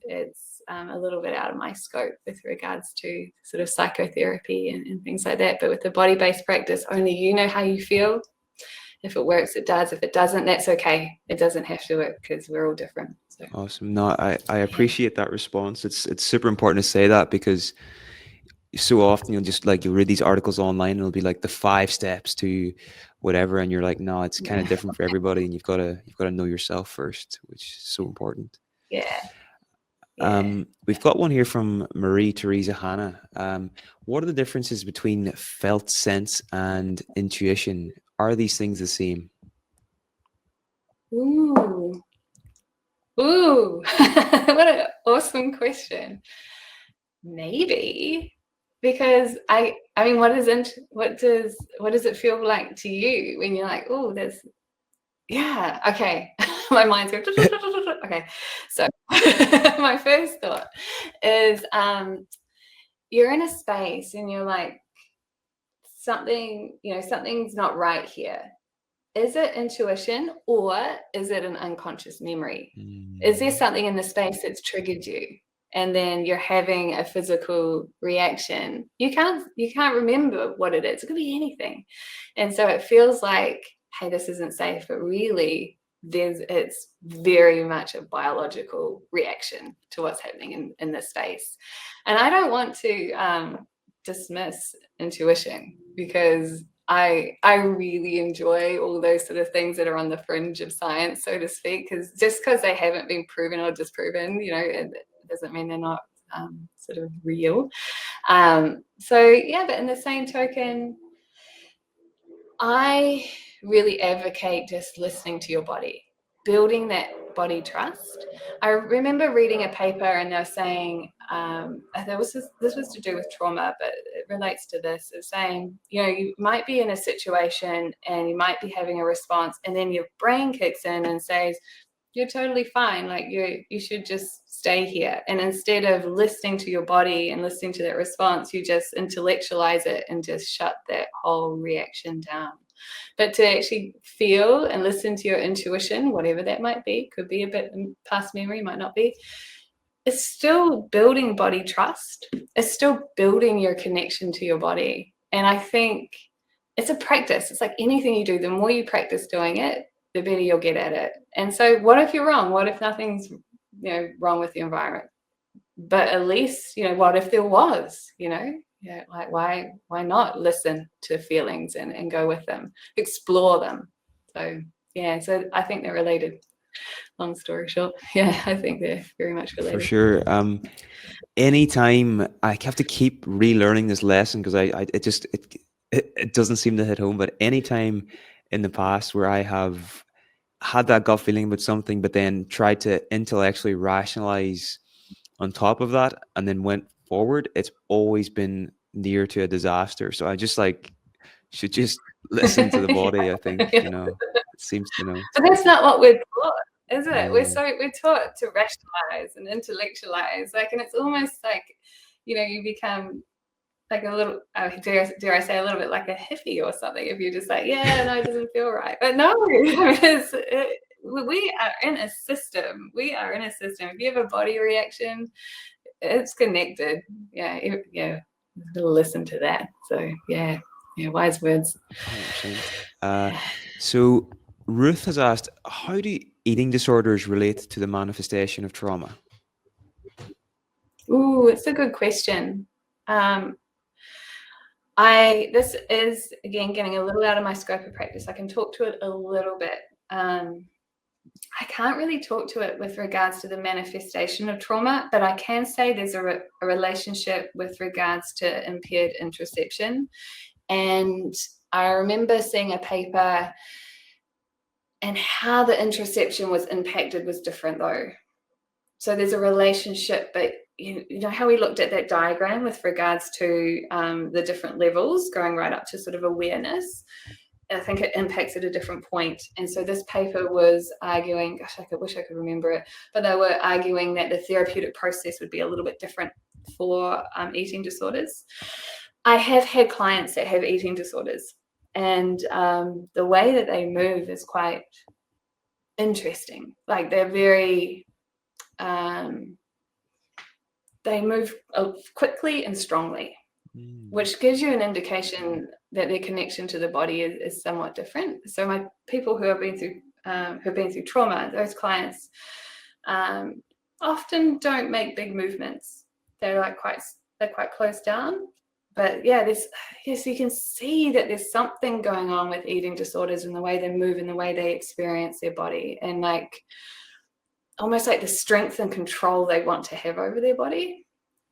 a little bit out of my scope with regards to sort of psychotherapy and things like that. But with the body-based practice, only you know how you feel. If it works, it does. If it doesn't, that's okay. It doesn't have to work because we're all different. So. Awesome. No, I appreciate that response. It's super important to say that, because so often you'll read these articles online and it'll be like the 5 steps to whatever, and you're like, no, it's kind of different for everybody, and you've got to know yourself first, which is so important. We've got one here from Marie Teresa Hanna. What are the differences between felt sense and intuition? Are these things the same? Ooh, what an awesome question. Maybe, because I mean, what does it feel like to you when you're like, oh, okay. My mind's going, okay. So my first thought is, you're in a space and you're like, something's not right here. Is it intuition or is it an unconscious memory? Is there something in the space that's triggered you? And then you're having a physical reaction. You can't remember what it is. It could be anything. And so it feels like, hey, this isn't safe, but really it's very much a biological reaction to what's happening in this space. And I don't want to dismiss intuition, because I really enjoy all those sort of things that are on the fringe of science, so to speak, because they haven't been proven or disproven, it doesn't mean they're not sort of real. But in the same token, I really advocate just listening to your body, building that body trust. I remember reading a paper and they're saying, this was to do with trauma, but it relates to this. It's saying, you might be in a situation and you might be having a response, and then your brain kicks in and says, you're totally fine. Like you should just stay here. And instead of listening to your body and listening to that response, you just intellectualize it and just shut that whole reaction down. But to actually feel and listen to your intuition, whatever that might be, could be a bit past memory, might not be, it's still building body trust. It's still building your connection to your body. And I think it's a practice. It's like anything you do, the more you practice doing it, the better you'll get at it. And so what if you're wrong? What if nothing's wrong with the environment? But at least, what if there was, like why not listen to feelings and go with them, explore them? So I think they're related. Long story short, I think they're very much related. For sure. Anytime I have to keep relearning this lesson, because it doesn't seem to hit home, but anytime in the past where I have had that gut feeling about something, but then tried to intellectually rationalize on top of that and then went forward, it's always been near to a disaster. So I just should just listen to the body. I think, it seems, But that's not what we're taught, is it? We're taught to rationalize and intellectualize, and it's almost like, you become like a little, dare I say, a little bit like a hippie or something, if you're just like, it doesn't feel right. But no, we are in a system. If you have a body reaction, it's connected. Listen to that. So wise words. 100%. So Ruth has asked, how do eating disorders relate to the manifestation of trauma? Ooh, it's a good question. This is, again, getting a little out of my scope of practice. I can talk to it a little bit. I can't really talk to it with regards to the manifestation of trauma, but I can say there's a relationship with regards to impaired interoception. And I remember seeing a paper, and how the interoception was impacted was different though. so there's a relationship, but you know how we looked at that diagram with regards to the different levels going right up to sort of awareness. I think it impacts at a different point. And so this paper was arguing, gosh, I wish I could remember it, but they were arguing that the therapeutic process would be a little bit different for eating disorders. I have had clients that have eating disorders, and the way that they move is quite interesting. Like they're very, they move quickly and strongly, which gives you an indication that their connection to the body is somewhat different. So my people who have been through trauma, those clients often don't make big movements. They're quite closed down. But yeah, you can see that there's something going on with eating disorders and the way they move and the way they experience their body, and like almost like the strength and control they want to have over their body.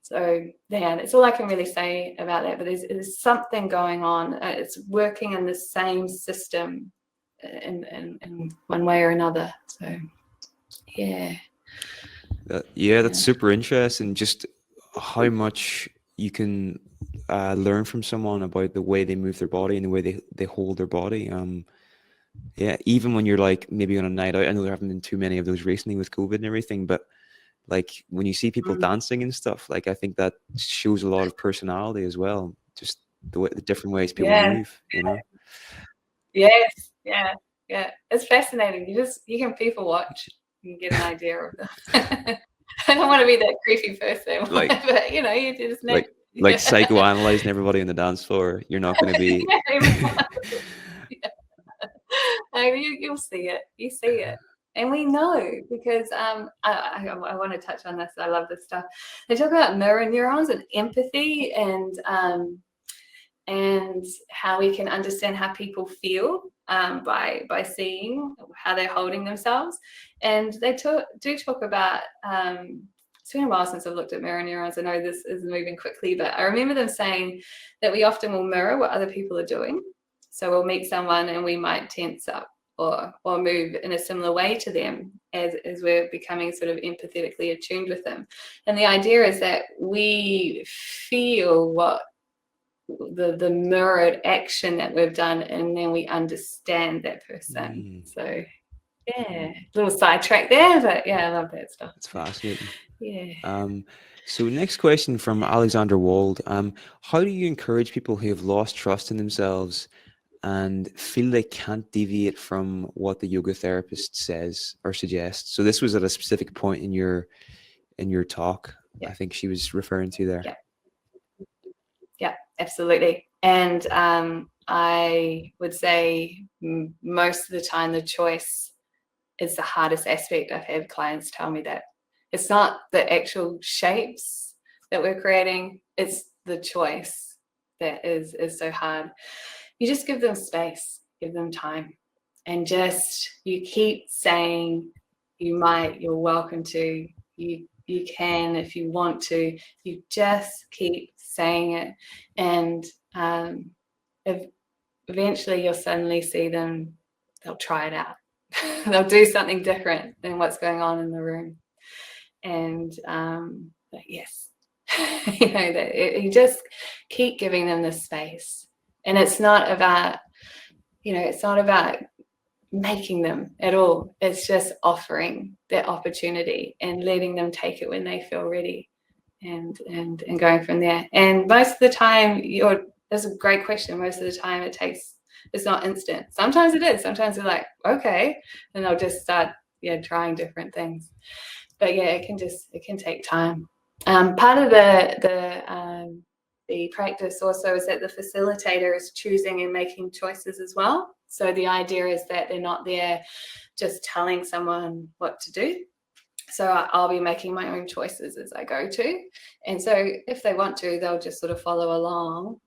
So yeah, that's all I can really say about that. But there's something going on. It's working in the same system in one way or another. So yeah. That's super interesting. Just how much you can learn from someone about the way they move their body and the way they hold their body. Even when you're like maybe on a night out. I know there haven't been too many of those recently with COVID and everything, but like when you see people dancing and stuff, like I think that shows a lot of personality as well. Just the different ways people move, you know. Yes, yeah. It's fascinating. You can people watch. You can get an idea of them. I don't want to be that creepy person, but you know, you just know. Like psychoanalyzing everybody on the dance floor. You're not going to be. You'll see it. You see it. And we know because I want to touch on this. I love this stuff. They talk about mirror neurons and empathy and how we can understand how people feel by seeing how they're holding themselves. And they do talk about, it's been a while since I've looked at mirror neurons. I know this is moving quickly, but I remember them saying that we often will mirror what other people are doing. So we'll meet someone and we might tense up or move in a similar way to them as we're becoming sort of empathetically attuned with them. And the idea is that we feel what the mirrored action that we've done, and then we understand that person. So yeah, little sidetrack there, but yeah, I love that stuff. It's fascinating. Yeah. So next question from Alexander Wald. How do you encourage people who have lost trust in themselves and feel they can't deviate from what the yoga therapist says or suggests? So this was at a specific point in your talk. Yeah. I think she was referring to there. Yeah, absolutely. And I would say most of the time the choice is the hardest aspect. I've had clients tell me that. It's not the actual shapes that we're creating, it's the choice that is so hard. You just give them space, give them time, and just you keep saying you might, you're welcome to, you can if you want to. You just keep saying it, and eventually you'll suddenly see them, they'll try it out. They'll do something different than what's going on in the room. And yes, you just keep giving them the space. And it's not about, it's not about making them at all. It's just offering that opportunity and letting them take it when they feel ready, and going from there. And most of the time, that's a great question. Most of the time it's not instant. Sometimes it is. Sometimes they're like, okay, and they'll just start trying different things. But yeah, it can take time. Part of the practice also is that the facilitator is choosing and making choices as well. So the idea is that they're not there just telling someone what to do. So I'll be making my own choices as I go to. And so if they want to, they'll just sort of follow along,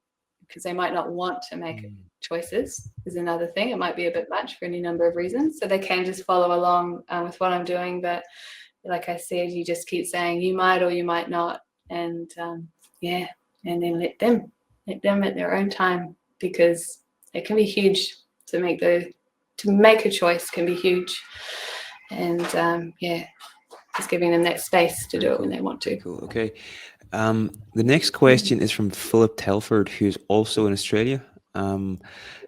because they might not want to make choices is another thing. It might be a bit much for any number of reasons. So they can just follow along with what I'm doing. But like I said, you just keep saying you might or you might not. And and then let them at their own time, because it can be huge to make a choice can be huge. And just giving them that space to do it when they want to. Very cool. Okay. The next question is from Philip Telford, who's also in Australia.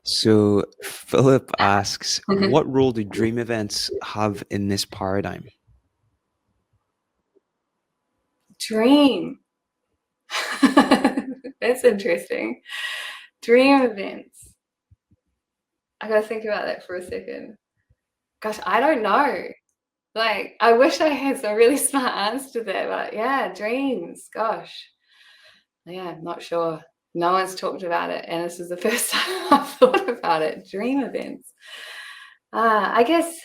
So Philip asks, what role do dream events have in this paradigm? Dream. That's interesting. Dream events. I gotta think about that for a second. Gosh, I don't know. Like, I wish I had some really smart answer to that, but yeah, dreams. Gosh. Yeah, I'm not sure. No one's talked about it, and this is the first time I've thought about it. Dream events. I guess,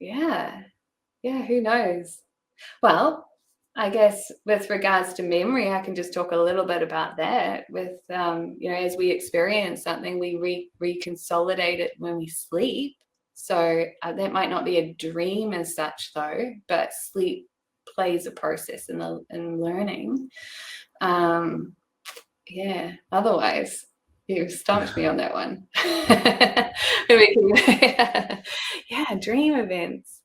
yeah, who knows? Well, I guess with regards to memory, I can just talk a little bit about that. With, as we experience something, we reconsolidate it when we sleep. So that might not be a dream as such, though, but sleep plays a process in learning. Otherwise, you stumped me on that one. Dream events.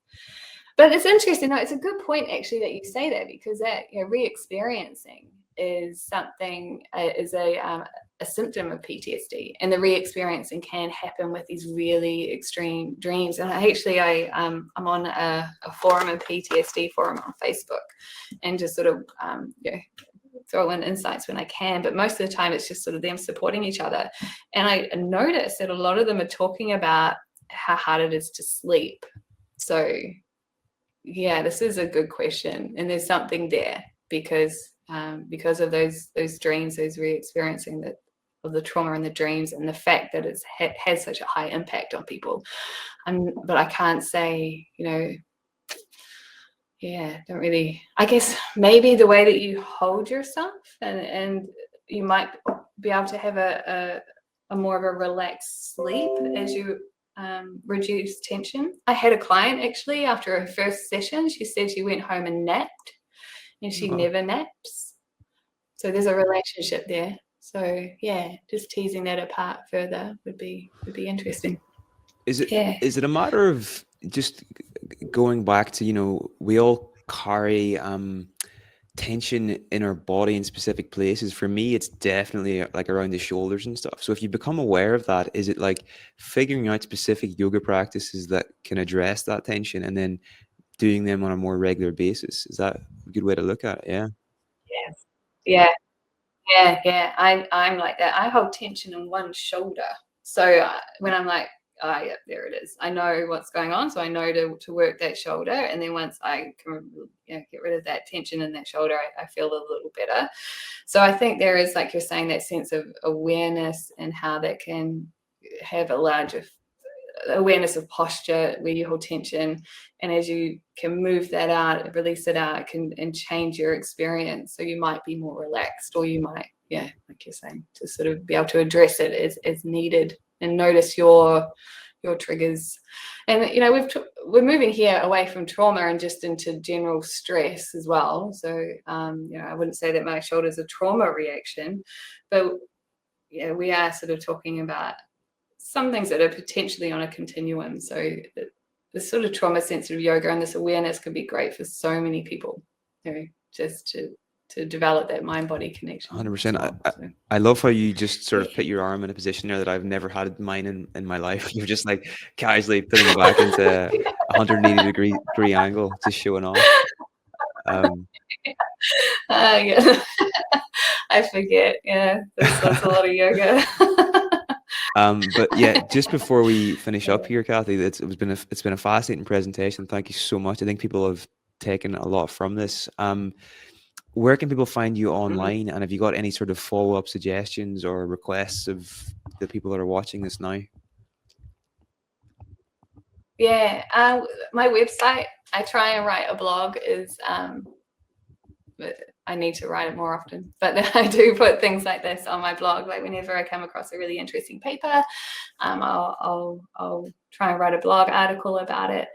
But it's interesting. No, it's a good point actually that you say that, because that re-experiencing is something is a symptom of PTSD, and the re-experiencing can happen with these really extreme dreams. And I'm on a forum, a PTSD forum on Facebook, and just sort of throw in insights when I can, but most of the time it's just sort of them supporting each other. And I noticed that a lot of them are talking about how hard it is to sleep. So yeah, this is a good question, and there's something there because of those dreams, those re-experiencing of the trauma and the dreams, and the fact that it's has such a high impact on people. But I can't say, don't really. I guess maybe the way that you hold yourself, and you might be able to have a more of a relaxed sleep as you reduce tension. I had a client actually after her first session. She said she went home and napped, and she never naps. So there's a relationship there. So yeah, just teasing that apart further would be interesting. Is it a matter of just going back to, we all carry tension in our body in specific places? For me, it's definitely like around the shoulders and stuff. So if you become aware of that, is it like figuring out specific yoga practices that can address that tension and then doing them on a more regular basis? Is that a good way to look at it? Yeah. Yes. Yeah. I'm like that. I hold tension in one shoulder. So when I'm like, oh yeah, there it is, I know what's going on, so I know to work that shoulder, and then once I can get rid of that tension in that shoulder, I feel a little better. So I think there is, like you're saying, that sense of awareness and how that can have a larger awareness of posture where you hold tension, and as you can move that out, release it out, and change your experience. So you might be more relaxed, or you might, like you're saying, to sort of be able to address it as needed and notice your triggers. And we're moving here away from trauma and just into general stress as well. So I wouldn't say that my shoulder is a trauma reaction, but we are sort of talking about some things that are potentially on a continuum. So this sort of trauma sensitive yoga and this awareness can be great for so many people, just to develop that mind-body connection. 100%. Well, I love how you just sort of put your arm in a position there that I've never had mine in my life. You're just like casually putting it back into a 180 degree angle, just showing off. I forget. That's a lot of yoga. But yeah, just before we finish up here, Kathie, it's been a fascinating presentation. Thank you so much. I think people have taken a lot from this. Where can people find you online? And have you got any sort of follow-up suggestions or requests of the people that are watching this now? Yeah, my website, I try and write a blog, is I need to write it more often, but then I do put things like this on my blog. Like whenever I come across a really interesting paper, I'll try and write a blog article about it.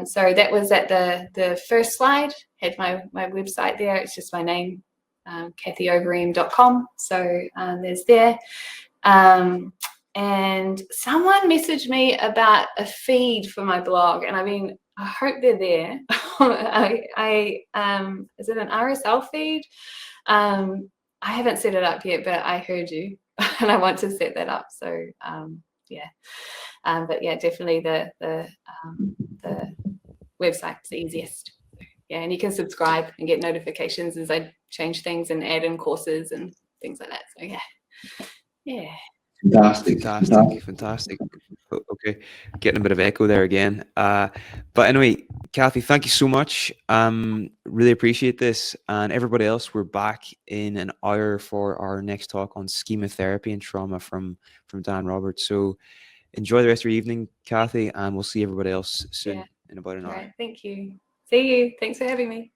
So that was at the first slide, had my website there. It's just my name, KathieOvereem.com. So there's there. And and someone messaged me about a feed for my blog, and I hope they're there. Is it an RSL feed? I haven't set it up yet, but I heard you and I want to set that up. So yeah, but yeah, definitely the website's the easiest. Yeah, and you can subscribe and get notifications as I change things and add in courses and things like that. So yeah. Fantastic. Okay, getting a bit of echo there again. But anyway, Kathie, thank you so much. Really appreciate this. And everybody else, we're back in an hour for our next talk on schema therapy and trauma from Dan Roberts. So enjoy the rest of your evening, Kathie, and we'll see everybody else soon in about an hour. Right, thank you. See you. Thanks for having me.